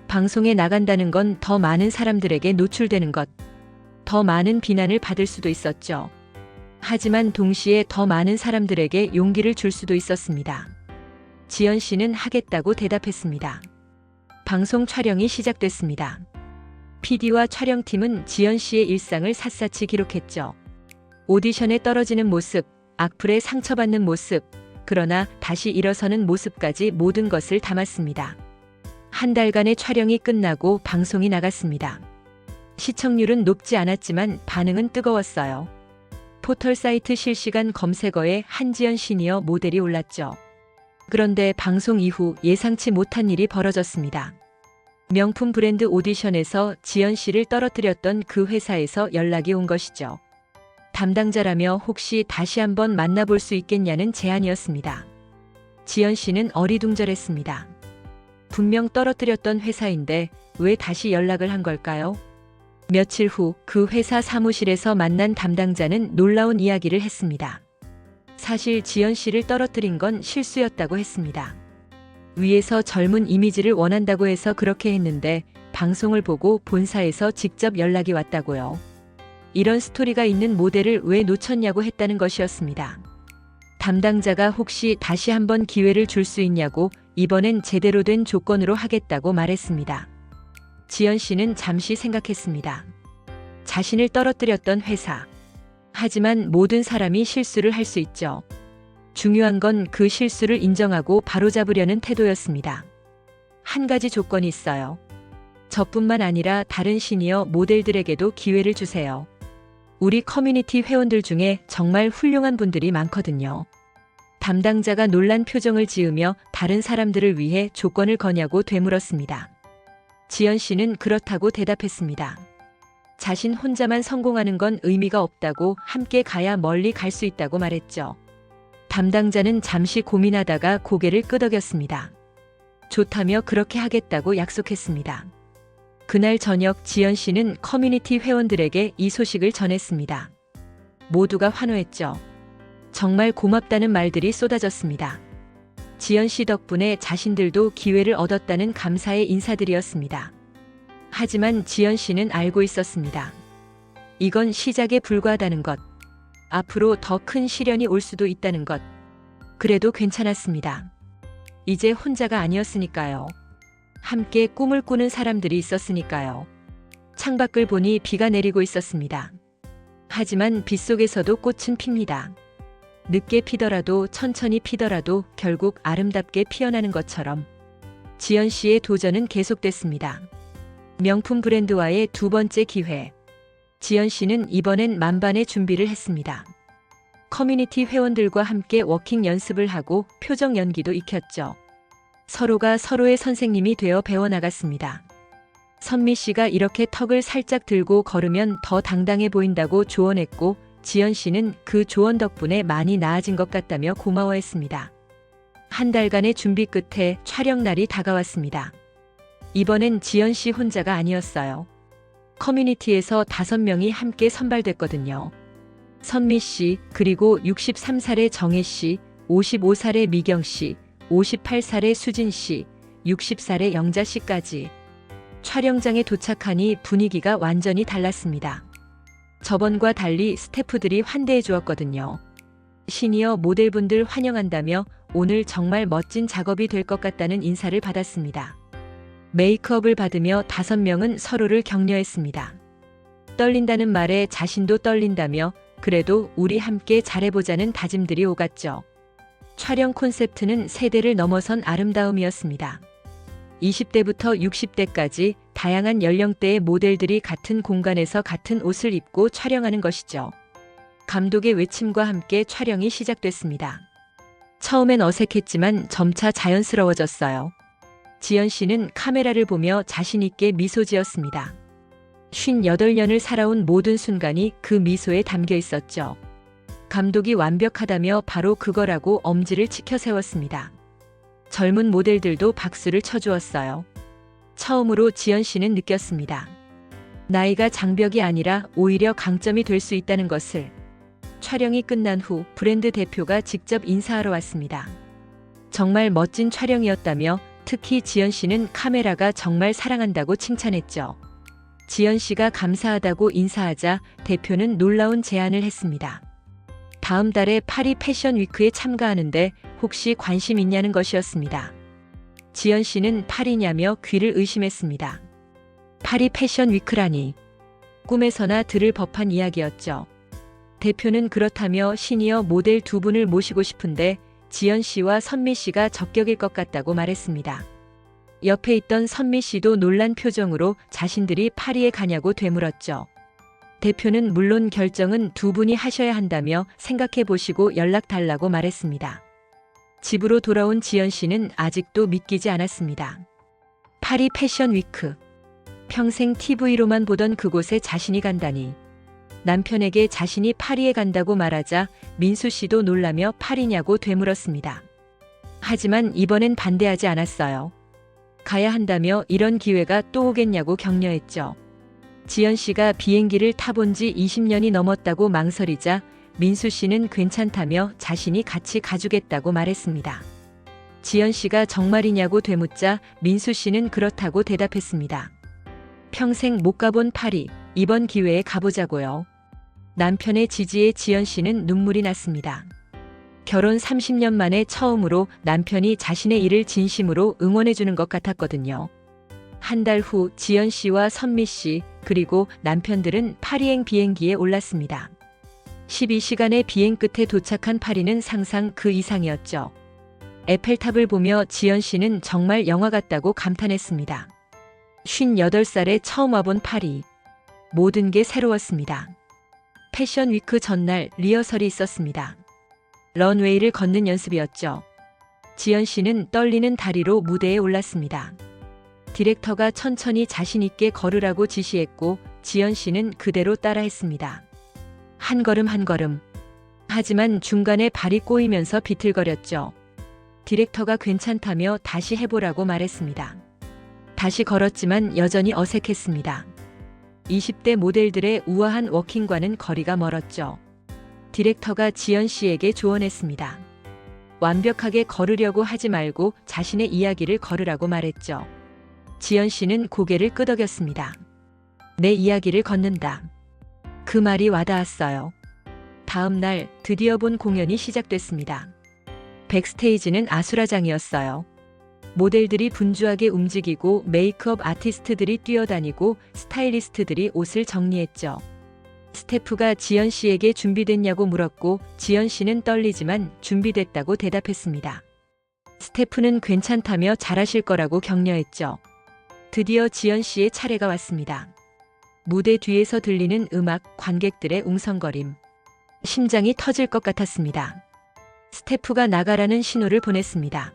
방송에 나간다는 건 더 많은 사람들에게 노출되는 것, 더 많은 비난을 받을 수도 있었죠. 하지만 동시에 더 많은 사람들에게 용기를 줄 수도 있었습니다. 지연 씨는 하겠다고 대답했습니다. 방송 촬영이 시작됐습니다. PD와 촬영팀은 지연 씨의 일상을 샅샅이 기록했죠. 오디션에 떨어지는 모습, 악플에 상처받는 모습, 그러나 다시 일어서는 모습까지 모든 것을 담았습니다. 한 달간의 촬영이 끝나고 방송이 나갔습니다. 시청률은 높지 않았지만 반응은 뜨거웠어요. 포털 사이트 실시간 검색어에 한지연 시니어 모델이 올랐죠. 그런데 방송 이후 예상치 못한 일이 벌어졌습니다. 명품 브랜드 오디션에서 지연 씨를 떨어뜨렸던 그 회사에서 연락이 온 것이죠. 담당자라며 혹시 다시 한번 만나볼 수 있겠냐는 제안이었습니다. 지연 씨는 어리둥절했습니다. 분명 떨어뜨렸던 회사인데 왜 다시 연락을 한 걸까요? 며칠 후 그 회사 사무실에서 만난 담당자는 놀라운 이야기를 했습니다. 사실 지연 씨를 떨어뜨린 건 실수였다고 했습니다. 위에서 젊은 이미지를 원한다고 해서 그렇게 했는데 방송을 보고 본사에서 직접 연락이 왔다고요. 이런 스토리가 있는 모델을 왜 놓쳤냐고 했다는 것이었습니다. 담당자가 혹시 다시 한번 기회를 줄 수 있냐고 이번엔 제대로 된 조건으로 하겠다고 말했습니다. 지연 씨는 잠시 생각했습니다. 자신을 떨어뜨렸던 회사. 하지만 모든 사람이 실수를 할 수 있죠. 중요한 건 그 실수를 인정하고 바로잡으려는 태도였습니다. 한 가지 조건이 있어요. 저뿐만 아니라 다른 시니어 모델들에게도 기회를 주세요. 우리 커뮤니티 회원들 중에 정말 훌륭한 분들이 많거든요. 담당자가 놀란 표정을 지으며 다른 사람들을 위해 조건을 거냐고 되물었습니다. 지연 씨는 그렇다고 대답했습니다. 자신 혼자만 성공하는 건 의미가 없다고, 함께 가야 멀리 갈 수 있다고 말했죠. 담당자는 잠시 고민하다가 고개를 끄덕였습니다. 좋다며 그렇게 하겠다고 약속했습니다. 그날 저녁 지연 씨는 커뮤니티 회원들에게 이 소식을 전했습니다. 모두가 환호했죠. 정말 고맙다는 말들이 쏟아졌습니다. 지연 씨 덕분에 자신들도 기회를 얻었다는 감사의 인사들이었습니다. 하지만 지연 씨는 알고 있었습니다. 이건 시작에 불과하다는 것. 앞으로 더 큰 시련이 올 수도 있다는 것. 그래도 괜찮았습니다. 이제 혼자가 아니었으니까요. 함께 꿈을 꾸는 사람들이 있었으니까요. 창밖을 보니 비가 내리고 있었습니다. 하지만 빗속에서도 꽃은 핍니다. 늦게 피더라도 천천히 피더라도 결국 아름답게 피어나는 것처럼 지연 씨의 도전은 계속됐습니다. 명품 브랜드와의 두 번째 기회. 지연 씨는 이번엔 만반의 준비를 했습니다. 커뮤니티 회원들과 함께 워킹 연습을 하고 표정 연기도 익혔죠. 서로가 서로의 선생님이 되어 배워나갔습니다. 선미 씨가 이렇게 턱을 살짝 들고 걸으면 더 당당해 보인다고 조언했고, 지연 씨는 그 조언 덕분에 많이 나아진 것 같다며 고마워했습니다. 한 달간의 준비 끝에 촬영 날이 다가왔습니다. 이번엔 지연 씨 혼자가 아니었어요. 커뮤니티에서 5명이 함께 선발됐거든요. 선미 씨, 그리고 63살의 정혜 씨, 55살의 미경 씨, 58살의 수진 씨, 60살의 영자 씨까지. 촬영장에 도착하니 분위기가 완전히 달랐습니다. 저번과 달리 스태프들이 환대해 주었거든요. 시니어 모델분들 환영한다며 오늘 정말 멋진 작업이 될 것 같다는 인사를 받았습니다. 메이크업을 받으며 5명은 서로를 격려했습니다. 떨린다는 말에 자신도 떨린다며 그래도 우리 함께 잘해보자는 다짐들이 오갔죠. 촬영 콘셉트는 세대를 넘어선 아름다움이었습니다. 20대부터 60대까지 다양한 연령대의 모델들이 같은 공간에서 같은 옷을 입고 촬영하는 것이죠. 감독의 외침과 함께 촬영이 시작됐습니다. 처음엔 어색했지만 점차 자연스러워졌어요. 지연 씨는 카메라를 보며 자신 있게 미소 지었습니다. 58년을 살아온 모든 순간이 그 미소에 담겨 있었죠. 감독이 완벽하다며 바로 그거라고 엄지를 치켜 세웠습니다. 젊은 모델들도 박수를 쳐주었어요. 처음으로 지연 씨는 느꼈습니다. 나이가 장벽이 아니라 오히려 강점이 될 수 있다는 것을. 촬영이 끝난 후 브랜드 대표가 직접 인사하러 왔습니다. 정말 멋진 촬영이었다며 특히 지연 씨는 카메라가 정말 사랑한다고 칭찬했죠. 지연 씨가 감사하다고 인사하자 대표는 놀라운 제안을 했습니다. 다음 달에 파리 패션 위크에 참가하는데 혹시 관심 있냐는 것이었습니다. 지연 씨는 파리냐며 귀를 의심했습니다. 파리 패션 위크라니. 꿈에서나 들을 법한 이야기였죠. 대표는 그렇다며 시니어 모델 2분을 모시고 싶은데 지연 씨와 선미 씨가 적격일 것 같다고 말했습니다. 옆에 있던 선미 씨도 놀란 표정으로 자신들이 파리에 가냐고 되물었죠. 대표는 물론 결정은 2분이 하셔야 한다며 생각해 보시고 연락 달라고 말했습니다. 집으로 돌아온 지연 씨는 아직도 믿기지 않았습니다. 파리 패션 위크. 평생 TV로만 보던 그곳에 자신이 간다니. 남편에게 자신이 파리에 간다고 말하자 민수 씨도 놀라며 파리냐고 되물었습니다. 하지만 이번엔 반대하지 않았어요. 가야 한다며 이런 기회가 또 오겠냐고 격려했죠. 지연 씨가 비행기를 타본 지 20년이 넘었다고 망설이자 민수 씨는 괜찮다며 자신이 같이 가주겠다고 말했습니다. 지연 씨가 정말이냐고 되묻자 민수 씨는 그렇다고 대답했습니다. 평생 못 가본 파리, 이번 기회에 가보자고요. 남편의 지지에 지연 씨는 눈물이 났습니다. 결혼 30년 만에 처음으로 남편이 자신의 일을 진심으로 응원해주는 것 같았거든요. 한 달 후 지연 씨와 선미 씨 그리고 남편들은 파리행 비행기에 올랐습니다. 12시간의 비행 끝에 도착한 파리는 상상 그 이상이었죠. 에펠탑을 보며 지연 씨는 정말 영화 같다고 감탄했습니다. 58살에 처음 와본 파리. 모든 게 새로웠습니다. 패션 위크 전날 리허설이 있었습니다. 런웨이를 걷는 연습이었죠. 지연 씨는 떨리는 다리로 무대에 올랐습니다. 디렉터가 천천히 자신 있게 걸으라고 지시했고 지연 씨는 그대로 따라했습니다. 한 걸음 한 걸음. 하지만 중간에 발이 꼬이면서 비틀거렸죠. 디렉터가 괜찮다며 다시 해보라고 말했습니다. 다시 걸었지만 여전히 어색했습니다. 20대 모델들의 우아한 워킹과는 거리가 멀었죠. 디렉터가 지연 씨에게 조언했습니다. 완벽하게 걸으려고 하지 말고 자신의 이야기를 걸으라고 말했죠. 지연 씨는 고개를 끄덕였습니다. 내 이야기를 걷는다. 그 말이 와닿았어요. 다음 날 드디어 본 공연이 시작됐습니다. 백스테이지는 아수라장이었어요. 모델들이 분주하게 움직이고 메이크업 아티스트들이 뛰어다니고 스타일리스트들이 옷을 정리했죠. 스태프가 지연 씨에게 준비됐냐고 물었고 지연 씨는 떨리지만 준비됐다고 대답했습니다. 스태프는 괜찮다며 잘하실 거라고 격려했죠. 드디어 지연 씨의 차례가 왔습니다. 무대 뒤에서 들리는 음악, 관객들의 웅성거림. 심장이 터질 것 같았습니다. 스태프가 나가라는 신호를 보냈습니다.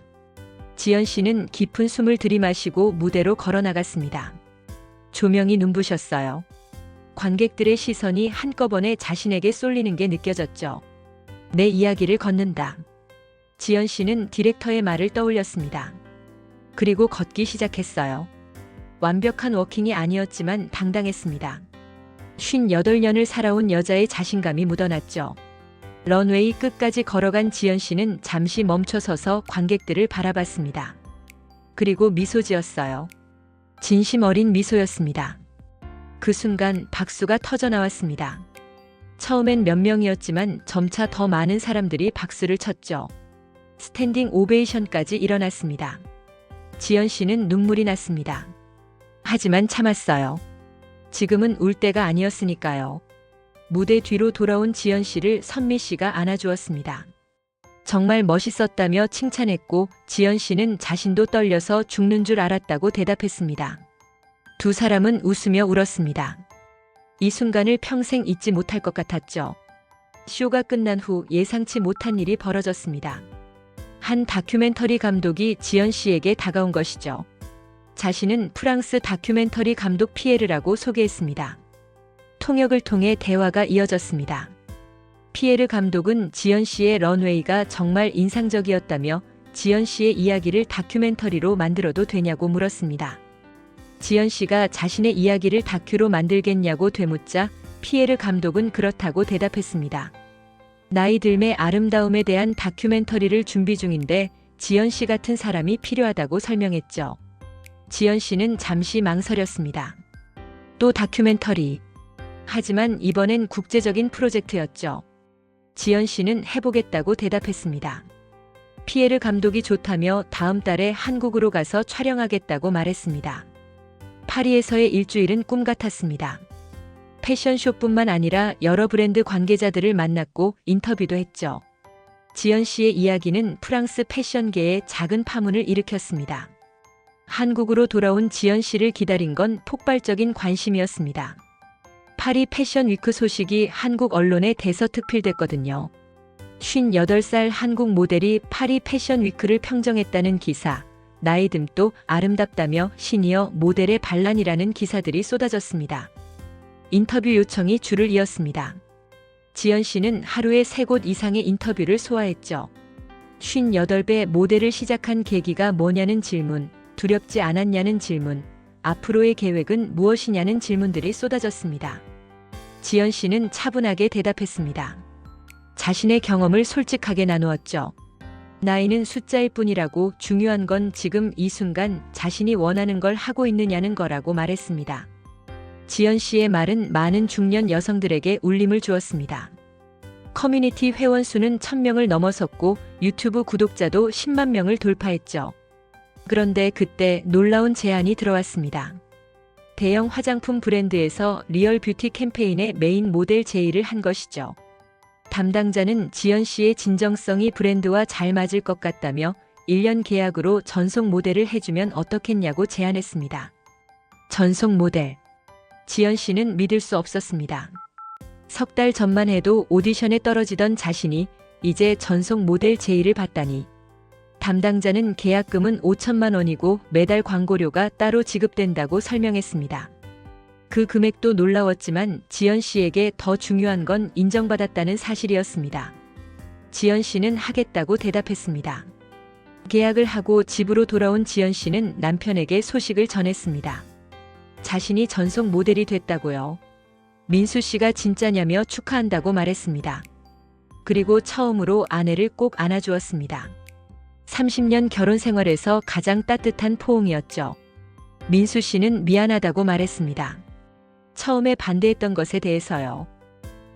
지연 씨는 깊은 숨을 들이마시고 무대로 걸어 나갔습니다. 조명이 눈부셨어요. 관객들의 시선이 한꺼번에 자신에게 쏠리는 게 느껴졌죠. 내 이야기를 걷는다. 지연 씨는 디렉터의 말을 떠올렸습니다. 그리고 걷기 시작했어요. 완벽한 워킹이 아니었지만 당당했습니다. 58년을 살아온 여자의 자신감이 묻어났죠. 런웨이 끝까지 걸어간 지연 씨는 잠시 멈춰서서 관객들을 바라봤습니다. 그리고 미소 지었어요. 진심 어린 미소였습니다. 그 순간 박수가 터져 나왔습니다. 처음엔 몇 명이었지만 점차 더 많은 사람들이 박수를 쳤죠. 스탠딩 오베이션까지 일어났습니다. 지연 씨는 눈물이 났습니다. 하지만 참았어요. 지금은 울 때가 아니었으니까요. 무대 뒤로 돌아온 지연 씨를 선미 씨가 안아주었습니다. 정말 멋있었다며 칭찬했고 지연 씨는 자신도 떨려서 죽는 줄 알았다고 대답했습니다. 두 사람은 웃으며 울었습니다. 이 순간을 평생 잊지 못할 것 같았죠. 쇼가 끝난 후 예상치 못한 일이 벌어졌습니다. 한 다큐멘터리 감독이 지연 씨에게 다가온 것이죠. 자신은 프랑스 다큐멘터리 감독 피에르라고 소개했습니다. 통역을 통해 대화가 이어졌습니다. 피에르 감독은 지연 씨의 런웨이가 정말 인상적이었다며 지연 씨의 이야기를 다큐멘터리로 만들어도 되냐고 물었습니다. 지연 씨가 자신의 이야기를 다큐로 만들겠냐고 되묻자 피에르 감독은 그렇다고 대답했습니다. 나이 들매 아름다움에 대한 다큐멘터리를 준비 중인데 지연 씨 같은 사람이 필요하다고 설명했죠. 지연 씨는 잠시 망설였습니다. 또 다큐멘터리. 하지만 이번엔 국제적인 프로젝트였죠. 지연 씨는 해보겠다고 대답했습니다. 피에르 감독이 좋다며 다음 달에 한국으로 가서 촬영하겠다고 말했습니다. 파리에서의 일주일은 꿈 같았습니다. 패션쇼뿐만 아니라 여러 브랜드 관계자들을 만났고 인터뷰도 했죠. 지연 씨의 이야기는 프랑스 패션계에 작은 파문을 일으켰습니다. 한국으로 돌아온 지연 씨를 기다린 건 폭발적인 관심이었습니다. 파리 패션 위크 소식이 한국 언론에 대서특필됐거든요. 58살 한국 모델이 파리 패션 위크를 평정했다는 기사, 나이 듦도 아름답다며 시니어 모델의 반란이라는 기사들이 쏟아졌습니다. 인터뷰 요청이 줄을 이었습니다. 지연 씨는 하루에 3곳 이상의 인터뷰를 소화했죠. 58배 모델을 시작한 계기가 뭐냐는 질문, 두렵지 않았냐는 질문, 앞으로의 계획은 무엇이냐는 질문들이 쏟아졌습니다. 지연 씨는 차분하게 대답했습니다. 자신의 경험을 솔직하게 나누었죠. 나이는 숫자일 뿐이라고 중요한 건 지금 이 순간 자신이 원하는 걸 하고 있느냐는 거라고 말했습니다. 지연 씨의 말은 많은 중년 여성들에게 울림을 주었습니다. 커뮤니티 회원 수는 1000명을 넘어섰고 유튜브 구독자도 10만 명을 돌파했죠. 그런데 그때 놀라운 제안이 들어왔습니다. 대형 화장품 브랜드에서 리얼 뷰티 캠페인의 메인 모델 제의를 한 것이죠. 담당자는 지연 씨의 진정성이 브랜드와 잘 맞을 것 같다며 1년 계약으로 전속 모델을 해주면 어떻겠냐고 제안했습니다. 전속 모델. 지연 씨는 믿을 수 없었습니다. 석 달 전만 해도 오디션에 떨어지던 자신이 이제 전속 모델 제의를 받다니. 담당자는 계약금은 5천만 원이고 매달 광고료가 따로 지급된다고 설명했습니다. 그 금액도 놀라웠지만 지연 씨에게 더 중요한 건 인정받았다는 사실이었습니다. 지연 씨는 하겠다고 대답했습니다. 계약을 하고 집으로 돌아온 지연 씨는 남편에게 소식을 전했습니다. 자신이 전속 모델이 됐다고요. 민수 씨가 진짜냐며 축하한다고 말했습니다. 그리고 처음으로 아내를 꼭 안아주었습니다. 30년 결혼 생활에서 가장 따뜻한 포옹이었죠. 민수 씨는 미안하다고 말했습니다. 처음에 반대했던 것에 대해서요.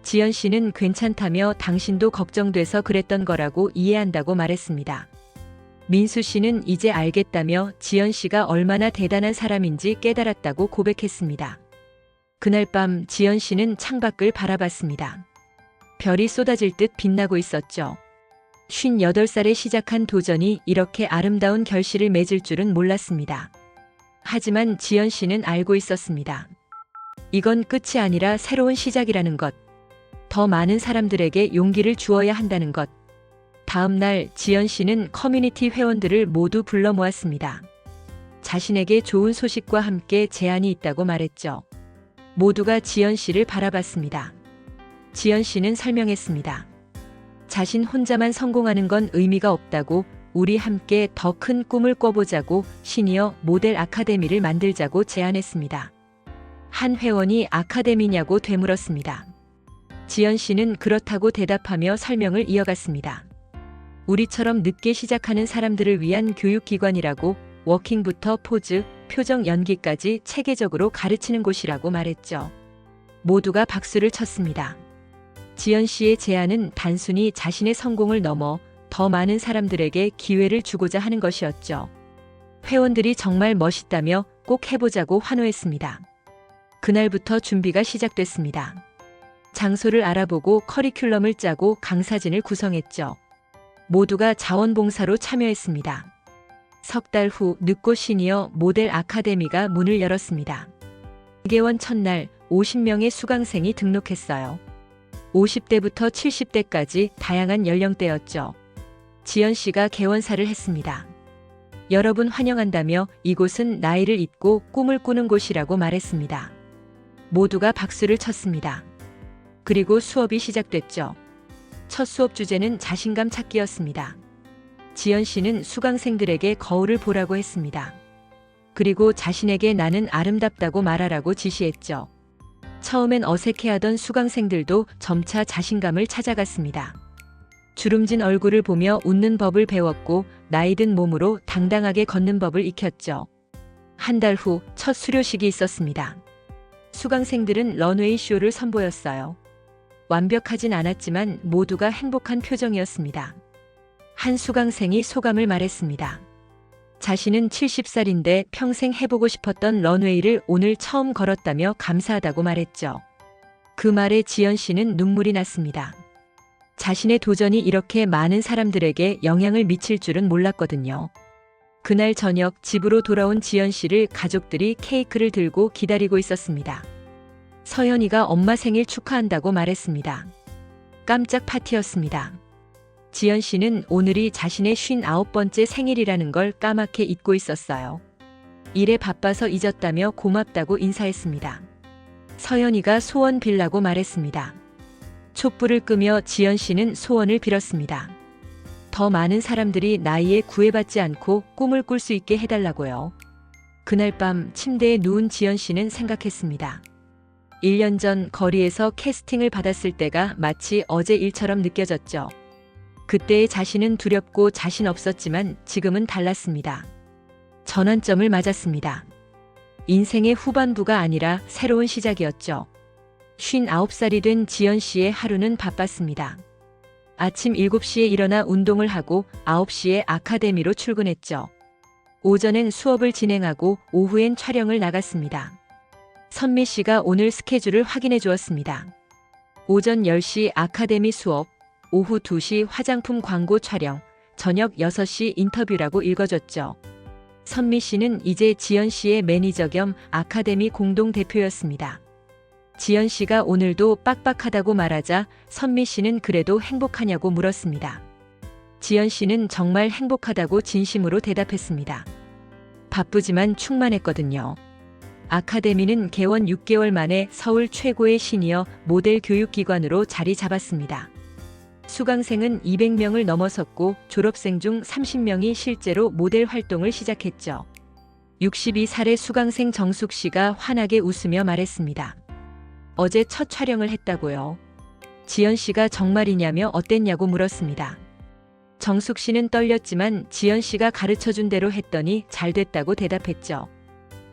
지연 씨는 괜찮다며 당신도 걱정돼서 그랬던 거라고 이해한다고 말했습니다. 민수 씨는 이제 알겠다며 지연 씨가 얼마나 대단한 사람인지 깨달았다고 고백했습니다. 그날 밤 지연 씨는 창밖을 바라봤습니다. 별이 쏟아질 듯 빛나고 있었죠. 58살에 시작한 도전이 이렇게 아름다운 결실을 맺을 줄은 몰랐습니다. 하지만 지연 씨는 알고 있었습니다. 이건 끝이 아니라 새로운 시작이라는 것. 더 많은 사람들에게 용기를 주어야 한다는 것. 다음 날 지연 씨는 커뮤니티 회원들을 모두 불러 모았습니다. 자신에게 좋은 소식과 함께 제안이 있다고 말했죠. 모두가 지연 씨를 바라봤습니다. 지연 씨는 설명했습니다. 자신 혼자만 성공하는 건 의미가 없다고, 우리 함께 더 큰 꿈을 꿔보자고 시니어 모델 아카데미를 만들자고 제안했습니다. 한 회원이 아카데미냐고 되물었습니다. 지연 씨는 그렇다고 대답하며 설명을 이어갔습니다. 우리처럼 늦게 시작하는 사람들을 위한 교육기관이라고, 워킹부터 포즈, 표정 연기까지 체계적으로 가르치는 곳이라고 말했죠. 모두가 박수를 쳤습니다. 지연 씨의 제안은 단순히 자신의 성공을 넘어 더 많은 사람들에게 기회를 주고자 하는 것이었죠. 회원들이 정말 멋있다며 꼭 해보자고 환호했습니다. 그날부터 준비가 시작됐습니다. 장소를 알아보고 커리큘럼을 짜고 강사진을 구성했죠. 모두가 자원봉사로 참여했습니다. 석 달 후 늦고 시니어 모델 아카데미가 문을 열었습니다. 개원 첫날 50명의 수강생이 등록했어요. 50대부터 70대까지 다양한 연령대였죠. 지연 씨가 개원사를 했습니다. 여러분 환영한다며 이곳은 나이를 잊고 꿈을 꾸는 곳이라고 말했습니다. 모두가 박수를 쳤습니다. 그리고 수업이 시작됐죠. 첫 수업 주제는 자신감 찾기였습니다. 지연 씨는 수강생들에게 거울을 보라고 했습니다. 그리고 자신에게 나는 아름답다고 말하라고 지시했죠. 처음엔 어색해하던 수강생들도 점차 자신감을 찾아갔습니다. 주름진 얼굴을 보며 웃는 법을 배웠고 나이든 몸으로 당당하게 걷는 법을 익혔죠. 한 달 후 첫 수료식이 있었습니다. 수강생들은 런웨이 쇼를 선보였어요. 완벽하진 않았지만 모두가 행복한 표정이었습니다. 한 수강생이 소감을 말했습니다. 자신은 70살인데 평생 해보고 싶었던 런웨이를 오늘 처음 걸었다며 감사하다고 말했죠. 그 말에 지연 씨는 눈물이 났습니다. 자신의 도전이 이렇게 많은 사람들에게 영향을 미칠 줄은 몰랐거든요. 그날 저녁 집으로 돌아온 지연 씨를 가족들이 케이크를 들고 기다리고 있었습니다. 서연이가 엄마 생일 축하한다고 말했습니다. 깜짝 파티였습니다. 지연 씨는 오늘이 자신의 59번째 생일이라는 걸 까맣게 잊고 있었어요. 일에 바빠서 잊었다며 고맙다고 인사했습니다. 서연이가 소원 빌라고 말했습니다. 촛불을 끄며 지연 씨는 소원을 빌었습니다. 더 많은 사람들이 나이에 구애받지 않고 꿈을 꿀 수 있게 해달라고요. 그날 밤 침대에 누운 지연 씨는 생각했습니다. 1년 전 거리에서 캐스팅을 받았을 때가 마치 어제 일처럼 느껴졌죠. 그때의 자신은 두렵고 자신 없었지만 지금은 달랐습니다. 전환점을 맞았습니다. 인생의 후반부가 아니라 새로운 시작이었죠. 59살이 된 지연 씨의 하루는 바빴습니다. 아침 7시에 일어나 운동을 하고 9시에 아카데미로 출근했죠. 오전엔 수업을 진행하고 오후엔 촬영을 나갔습니다. 선미 씨가 오늘 스케줄을 확인해 주었습니다. 오전 10시 아카데미 수업, 오후 2시 화장품 광고 촬영, 저녁 6시 인터뷰라고 읽어줬죠. 선미 씨는 이제 지연 씨의 매니저 겸 아카데미 공동대표였습니다. 지연 씨가 오늘도 빡빡하다고 말하자 선미 씨는 그래도 행복하냐고 물었습니다. 지연 씨는 정말 행복하다고 진심으로 대답했습니다. 바쁘지만 충만했거든요. 아카데미는 개원 6개월 만에 서울 최고의 시니어 모델 교육기관으로 자리 잡았습니다. 수강생은 200명을 넘어섰고 졸업생 중 30명이 실제로 모델 활동을 시작했죠. 62살의 수강생 정숙 씨가 환하게 웃으며 말했습니다. 어제 첫 촬영을 했다고요. 지연 씨가 정말이냐며 어땠냐고 물었습니다. 정숙 씨는 떨렸지만 지연 씨가 가르쳐준 대로 했더니 잘 됐다고 대답했죠.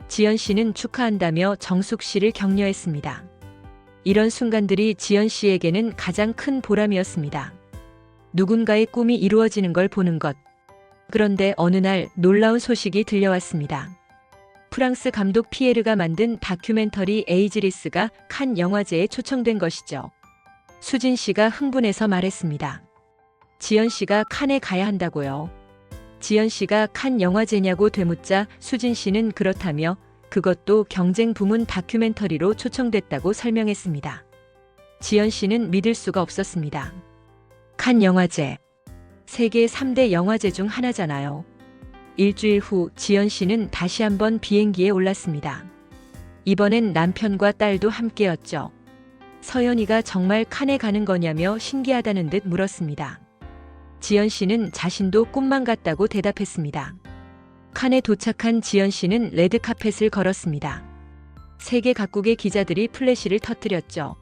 지연 씨는 축하한다며 정숙 씨를 격려했습니다. 이런 순간들이 지연 씨에게는 가장 큰 보람이었습니다. 누군가의 꿈이 이루어지는 걸 보는 것. 그런데 어느 날 놀라운 소식이 들려왔습니다. 프랑스 감독 피에르가 만든 다큐멘터리 에이지리스가 칸 영화제에 초청된 것이죠. 수진 씨가 흥분해서 말했습니다. 지연 씨가 칸에 가야 한다고요. 지연 씨가 칸 영화제냐고 되묻자 수진 씨는 그렇다며 그것도 경쟁 부문 다큐멘터리로 초청됐다고 설명했습니다. 지연 씨는 믿을 수가 없었습니다. 칸 영화제. 세계 3대 영화제 중 하나잖아요. 일주일 후 지연 씨는 다시 한번 비행기에 올랐습니다. 이번엔 남편과 딸도 함께였죠. 서연이가 정말 칸에 가는 거냐며 신기하다는 듯 물었습니다. 지연 씨는 자신도 꿈만 같다고 대답했습니다. 칸에 도착한 지연 씨는 레드카펫을 걸었습니다. 세계 각국의 기자들이 플래시를 터뜨렸죠.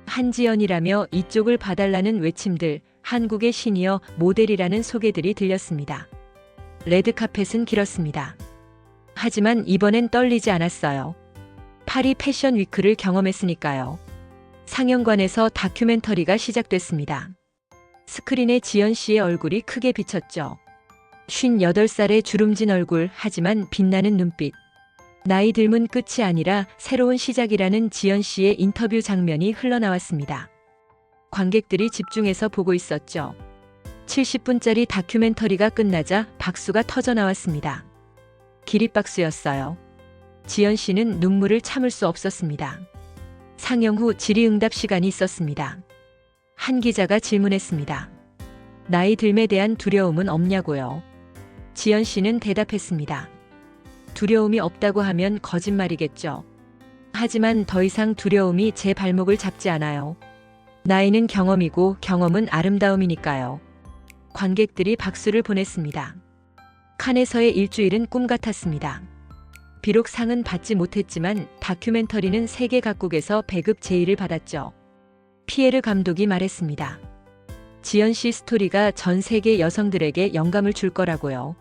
한지연이라며 이쪽을 봐달라는 외침들, 한국의 시니어 모델이라는 소개들이 들렸습니다. 레드카펫은 길었습니다. 하지만 이번엔 떨리지 않았어요. 파리 패션 위크를 경험했으니까요. 상영관에서 다큐멘터리가 시작됐습니다. 스크린에 지연 씨의 얼굴이 크게 비쳤죠. 58살의 주름진 얼굴, 하지만 빛나는 눈빛. 나이 들면 끝이 아니라 새로운 시작이라는 지연 씨의 인터뷰 장면이 흘러나왔습니다. 관객들이 집중해서 보고 있었죠. 70분짜리 다큐멘터리가 끝나자 박수가 터져 나왔습니다. 기립박수였어요. 지연 씨는 눈물을 참을 수 없었습니다. 상영 후 질의응답 시간이 있었습니다. 한 기자가 질문했습니다. 나이 들에 대한 두려움은 없냐고요. 지연 씨는 대답했습니다. 두려움이 없다고 하면 거짓말이겠죠. 하지만 더 이상 두려움이 제 발목을 잡지 않아요. 나이는 경험이고 경험은 아름다움이니까요. 관객들이 박수를 보냈습니다. 칸에서의 일주일은 꿈 같았습니다. 비록 상은 받지 못했지만 다큐멘터리는 세계 각국에서 배급 제의를 받았죠. 피에르 감독이 말했습니다. 지연 씨 스토리가 전 세계 여성들에게 영감을 줄 거라고요.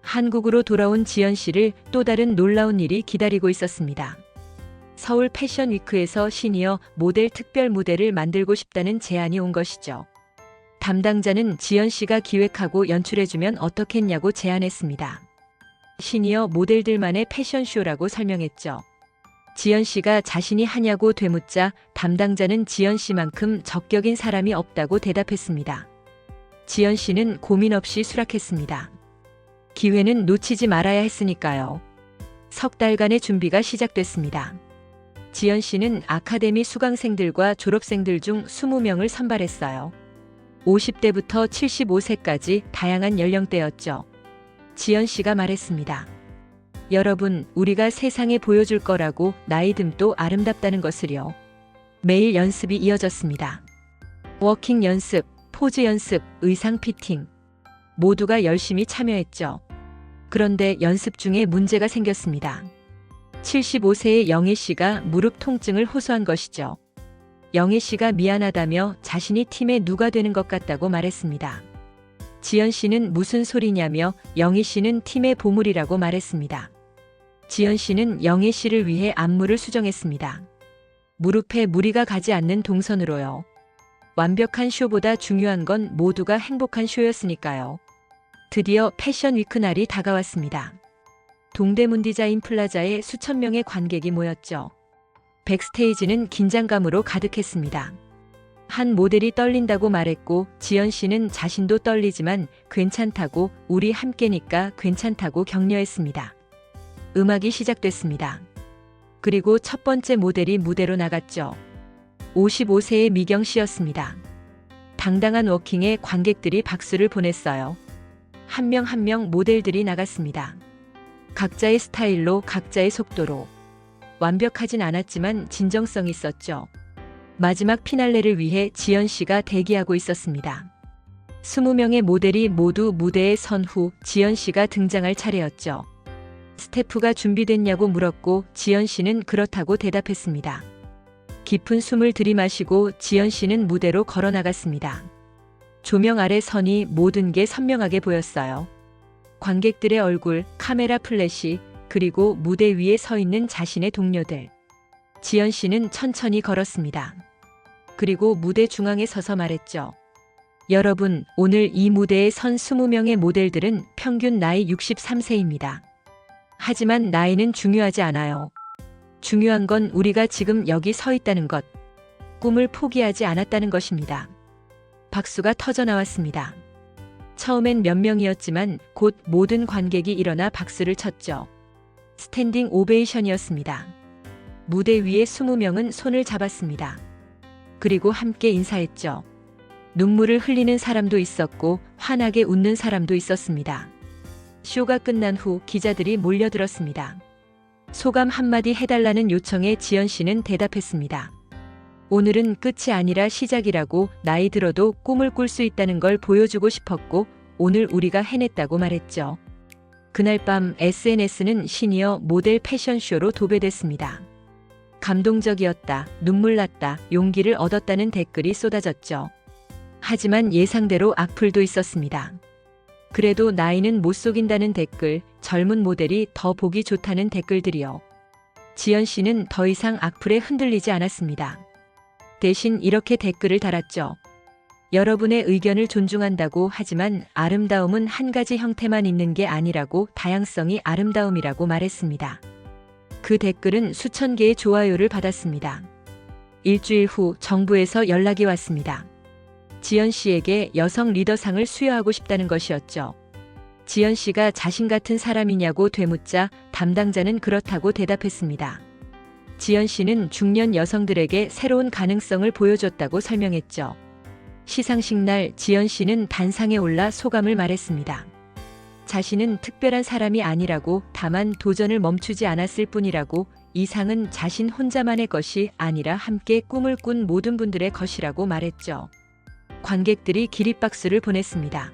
한국으로 돌아온 지연 씨를 또 다른 놀라운 일이 기다리고 있었습니다. 서울 패션 위크에서 시니어 모델 특별 무대를 만들고 싶다는 제안이 온 것이죠. 담당자는 지연 씨가 기획하고 연출해주면 어떻겠냐고 제안했습니다. 시니어 모델들만의 패션쇼라고 설명했죠. 지연 씨가 자신이 하냐고 되묻자 담당자는 지연 씨만큼 적격인 사람이 없다고 대답했습니다. 지연 씨는 고민 없이 수락했습니다. 기회는 놓치지 말아야 했으니까요. 석 달간의 준비가 시작됐습니다. 지연 씨는 아카데미 수강생들과 졸업생들 중 20명을 선발했어요. 50대부터 75세까지 다양한 연령대였죠. 지연 씨가 말했습니다. 여러분, 우리가 세상에 보여줄 거라고 나이 듦도 아름답다는 것을요. 매일 연습이 이어졌습니다. 워킹 연습, 포즈 연습, 의상 피팅. 모두가 열심히 참여했죠. 그런데 연습 중에 문제가 생겼습니다. 75세의 영애 씨가 무릎 통증을 호소한 것이죠. 영애 씨가 미안하다며 자신이 팀의 누가 되는 것 같다고 말했습니다. 지연 씨는 무슨 소리냐며 영애 씨는 팀의 보물이라고 말했습니다. 지연 씨는 영애 씨를 위해 안무를 수정했습니다. 무릎에 무리가 가지 않는 동선으로요. 완벽한 쇼보다 중요한 건 모두가 행복한 쇼였으니까요. 드디어 패션 위크 날이 다가왔습니다. 동대문 디자인 플라자에 수천 명의 관객이 모였죠. 백스테이지는 긴장감으로 가득했습니다. 한 모델이 떨린다고 말했고 지연 씨는 자신도 떨리지만 괜찮다고, 우리 함께니까 괜찮다고 격려했습니다. 음악이 시작됐습니다. 그리고 첫 번째 모델이 무대로 나갔죠. 55세의 미경 씨였습니다. 당당한 워킹에 관객들이 박수를 보냈어요. 한 명 한 명 모델들이 나갔습니다. 각자의 스타일로, 각자의 속도로. 완벽하진 않았지만 진정성 있었죠. 마지막 피날레를 위해 지연 씨가 대기하고 있었습니다. 20명의 모델이 모두 무대에 선 후 지연 씨가 등장할 차례였죠. 스태프가 준비됐냐고 물었고 지연 씨는 그렇다고 대답했습니다. 깊은 숨을 들이마시고 지연 씨는 무대로 걸어 나갔습니다. 조명 아래 선이 모든 게 선명하게 보였어요. 관객들의 얼굴, 카메라 플래시, 그리고 무대 위에 서 있는 자신의 동료들. 지연 씨는 천천히 걸었습니다. 그리고 무대 중앙에 서서 말했죠. 여러분, 오늘 이 무대에 선 20명의 모델들은 평균 나이 63세입니다. 하지만 나이는 중요하지 않아요. 중요한 건 우리가 지금 여기 서 있다는 것, 꿈을 포기하지 않았다는 것입니다. 박수가 터져 나왔습니다. 처음엔 몇 명이었지만 곧 모든 관객이 일어나 박수를 쳤죠. 스탠딩 오베이션이었습니다. 무대 위에 20명은 손을 잡았습니다. 그리고 함께 인사했죠. 눈물을 흘리는 사람도 있었고 환하게 웃는 사람도 있었습니다. 쇼가 끝난 후 기자들이 몰려들었습니다. 소감 한마디 해달라는 요청에 지연 씨는 대답했습니다. 오늘은 끝이 아니라 시작이라고, 나이 들어도 꿈을 꿀 수 있다는 걸 보여주고 싶었고 오늘 우리가 해냈다고 말했죠. 그날 밤 SNS는 시니어 모델 패션쇼로 도배됐습니다. 감동적이었다, 눈물났다, 용기를 얻었다는 댓글이 쏟아졌죠. 하지만 예상대로 악플도 있었습니다. 그래도 나이는 못 속인다는 댓글, 젊은 모델이 더 보기 좋다는 댓글들이요. 지연 씨는 더 이상 악플에 흔들리지 않았습니다. 대신 이렇게 댓글을 달았죠. 여러분의 의견을 존중한다고, 하지만 아름다움은 한 가지 형태만 있는 게 아니라고, 다양성이 아름다움이라고 말했습니다. 그 댓글은 수천 개의 좋아요를 받았습니다. 일주일 후 정부에서 연락이 왔습니다. 지연 씨에게 여성 리더상을 수여하고 싶다는 것이었죠. 지연 씨가 자신 같은 사람이냐고 되묻자 담당자는 그렇다고 대답했습니다. 지연 씨는 중년 여성들에게 새로운 가능성을 보여줬다고 설명했죠. 시상식 날 지연 씨는 단상에 올라 소감을 말했습니다. 자신은 특별한 사람이 아니라고, 다만 도전을 멈추지 않았을 뿐이라고, 이 상은 자신 혼자만의 것이 아니라 함께 꿈을 꾼 모든 분들의 것이라고 말했죠. 관객들이 기립박수를 보냈습니다.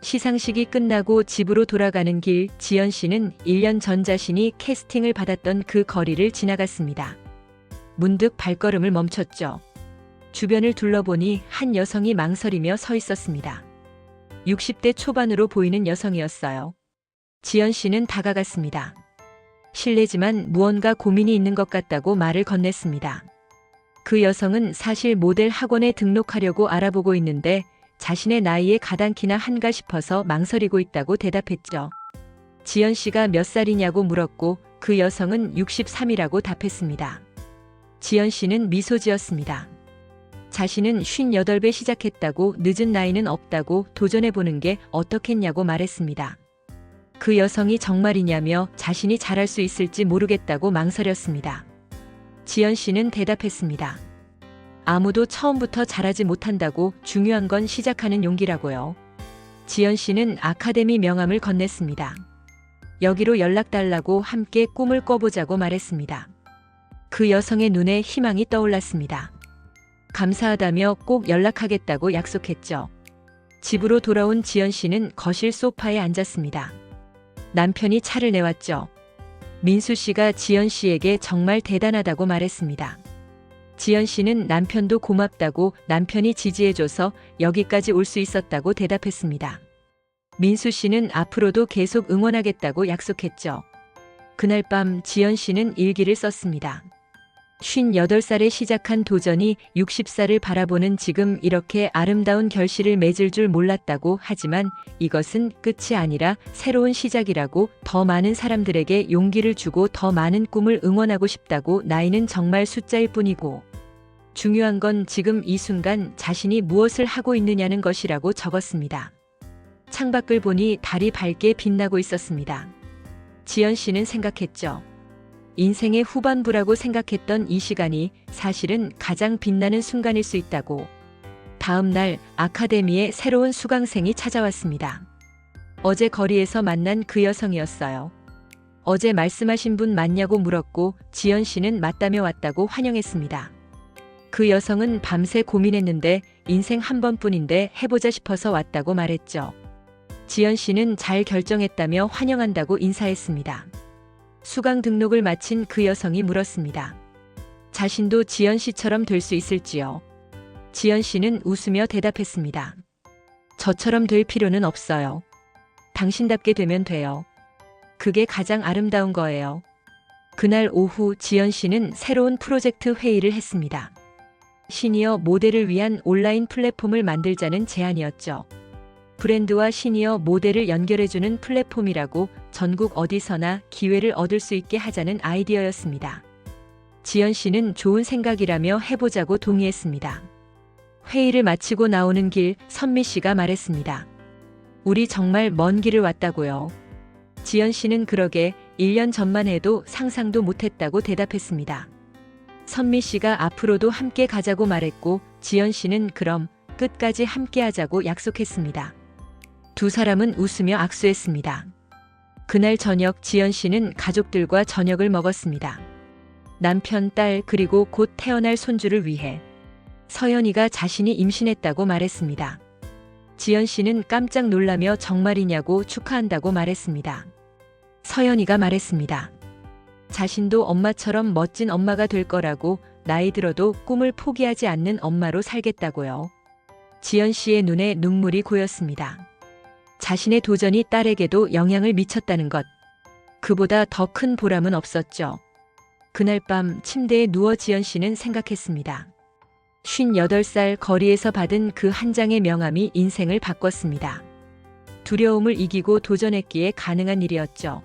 시상식이 끝나고 집으로 돌아가는 길, 지연 씨는 1년 전 자신이 캐스팅을 받았던 그 거리를 지나갔습니다. 문득 발걸음을 멈췄죠. 주변을 둘러보니 한 여성이 망설이며 서 있었습니다. 60대 초반으로 보이는 여성이었어요. 지연 씨는 다가갔습니다. 실례지만 무언가 고민이 있는 것 같다고 말을 건넸습니다. 그 여성은 사실 모델 학원에 등록하려고 알아보고 있는데 자신의 나이에 가당키나 한가 싶어서 망설이고 있다고 대답했죠. 지연 씨가 몇 살이냐고 물었고 그 여성은 63이라고 답했습니다. 지연 씨는 미소 지었습니다. 자신은 58배 시작했다고, 늦은 나이는 없다고, 도전해보는 게 어떻겠냐고 말했습니다. 그 여성이 정말이냐며 자신이 잘할 수 있을지 모르겠다고 망설였습니다. 지연 씨는 대답했습니다. 아무도 처음부터 잘하지 못한다고, 중요한 건 시작하는 용기라고요. 지연 씨는 아카데미 명함을 건넸습니다. 여기로 연락달라고, 함께 꿈을 꿔보자고 말했습니다. 그 여성의 눈에 희망이 떠올랐습니다. 감사하다며 꼭 연락하겠다고 약속했죠. 집으로 돌아온 지연 씨는 거실 소파에 앉았습니다. 남편이 차를 내왔죠. 민수 씨가 지연 씨에게 정말 대단하다고 말했습니다. 지연 씨는 남편도 고맙다고, 남편이 지지해줘서 여기까지 올 수 있었다고 대답했습니다. 민수 씨는 앞으로도 계속 응원하겠다고 약속했죠. 그날 밤 지연 씨는 일기를 썼습니다. 58살에 시작한 도전이 60살을 바라보는 지금 이렇게 아름다운 결실을 맺을 줄 몰랐다고 하지만 이것은 끝이 아니라 새로운 시작이라고, 더 많은 사람들에게 용기를 주고 더 많은 꿈을 응원하고 싶다고. 나이는 정말 숫자일 뿐이고 중요한 건 지금 이 순간 자신이 무엇을 하고 있느냐는 것이라고 적었습니다. 창밖을 보니 달이 밝게 빛나고 있었습니다. 지연 씨는 생각했죠. 인생의 후반부라고 생각했던 이 시간이 사실은 가장 빛나는 순간일 수 있다고. 다음 날 아카데미에 새로운 수강생이 찾아왔습니다. 어제 거리에서 만난 그 여성이었어요. 어제 말씀하신 분 맞냐고 물었고 지연 씨는 맞다며 왔다고 환영했습니다. 그 여성은 밤새 고민했는데 인생 한 번뿐인데 해보자 싶어서 왔다고 말했죠. 지연 씨는 잘 결정했다며 환영한다고 인사했습니다. 수강 등록을 마친 그 여성이 물었습니다. 자신도 지연 씨처럼 될 수 있을지요? 지연 씨는 웃으며 대답했습니다. 저처럼 될 필요는 없어요. 당신답게 되면 돼요. 그게 가장 아름다운 거예요. 그날 오후 지연 씨는 새로운 프로젝트 회의를 했습니다. 시니어 모델을 위한 온라인 플랫폼을 만들자는 제안이었죠. 브랜드와 시니어 모델을 연결해주는 플랫폼이라고, 전국 어디서나 기회를 얻을 수 있게 하자는 아이디어였습니다. 지연 씨는 좋은 생각이라며 해보자고 동의했습니다. 회의를 마치고 나오는 길 선미 씨가 말했습니다. 우리 정말 먼 길을 왔다고요. 지연 씨는 그러게 1년 전만 해도 상상도 못했다고 대답했습니다. 선미 씨가 앞으로도 함께 가자고 말했고 지연 씨는 그럼 끝까지 함께 하자고 약속했습니다. 두 사람은 웃으며 악수했습니다. 그날 저녁 지연 씨는 가족들과 저녁을 먹었습니다. 남편, 딸 그리고 곧 태어날 손주를 위해. 서연이가 자신이 임신했다고 말했습니다. 지연 씨는 깜짝 놀라며 정말이냐고 축하한다고 말했습니다. 서연이가 말했습니다. 자신도 엄마처럼 멋진 엄마가 될 거라고, 나이 들어도 꿈을 포기하지 않는 엄마로 살겠다고요. 지연 씨의 눈에 눈물이 고였습니다. 자신의 도전이 딸에게도 영향을 미쳤다는 것. 그보다 더 큰 보람은 없었죠. 그날 밤 침대에 누워 지연 씨는 생각했습니다. 58살 거리에서 받은 그 한 장의 명함이 인생을 바꿨습니다. 두려움을 이기고 도전했기에 가능한 일이었죠.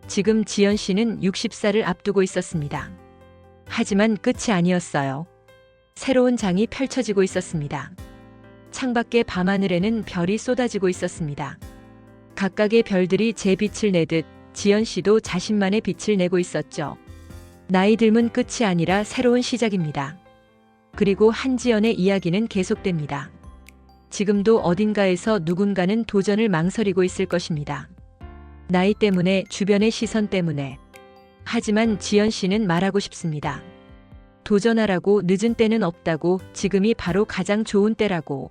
지금 지연 씨는 60살을 앞두고 있었습니다. 하지만 끝이 아니었어요. 새로운 장이 펼쳐지고 있었습니다. 창밖의 밤하늘에는 별이 쏟아지고 있었습니다. 각각의 별들이 제 빛을 내듯 지연 씨도 자신만의 빛을 내고 있었죠. 나이 들면 끝이 아니라 새로운 시작입니다. 그리고 한지연의 이야기는 계속됩니다. 지금도 어딘가에서 누군가는 도전을 망설이고 있을 것입니다. 나이 때문에, 주변의 시선 때문에. 하지만 지연 씨는 말하고 싶습니다. 도전하라고. 늦은 때는 없다고. 지금이 바로 가장 좋은 때라고.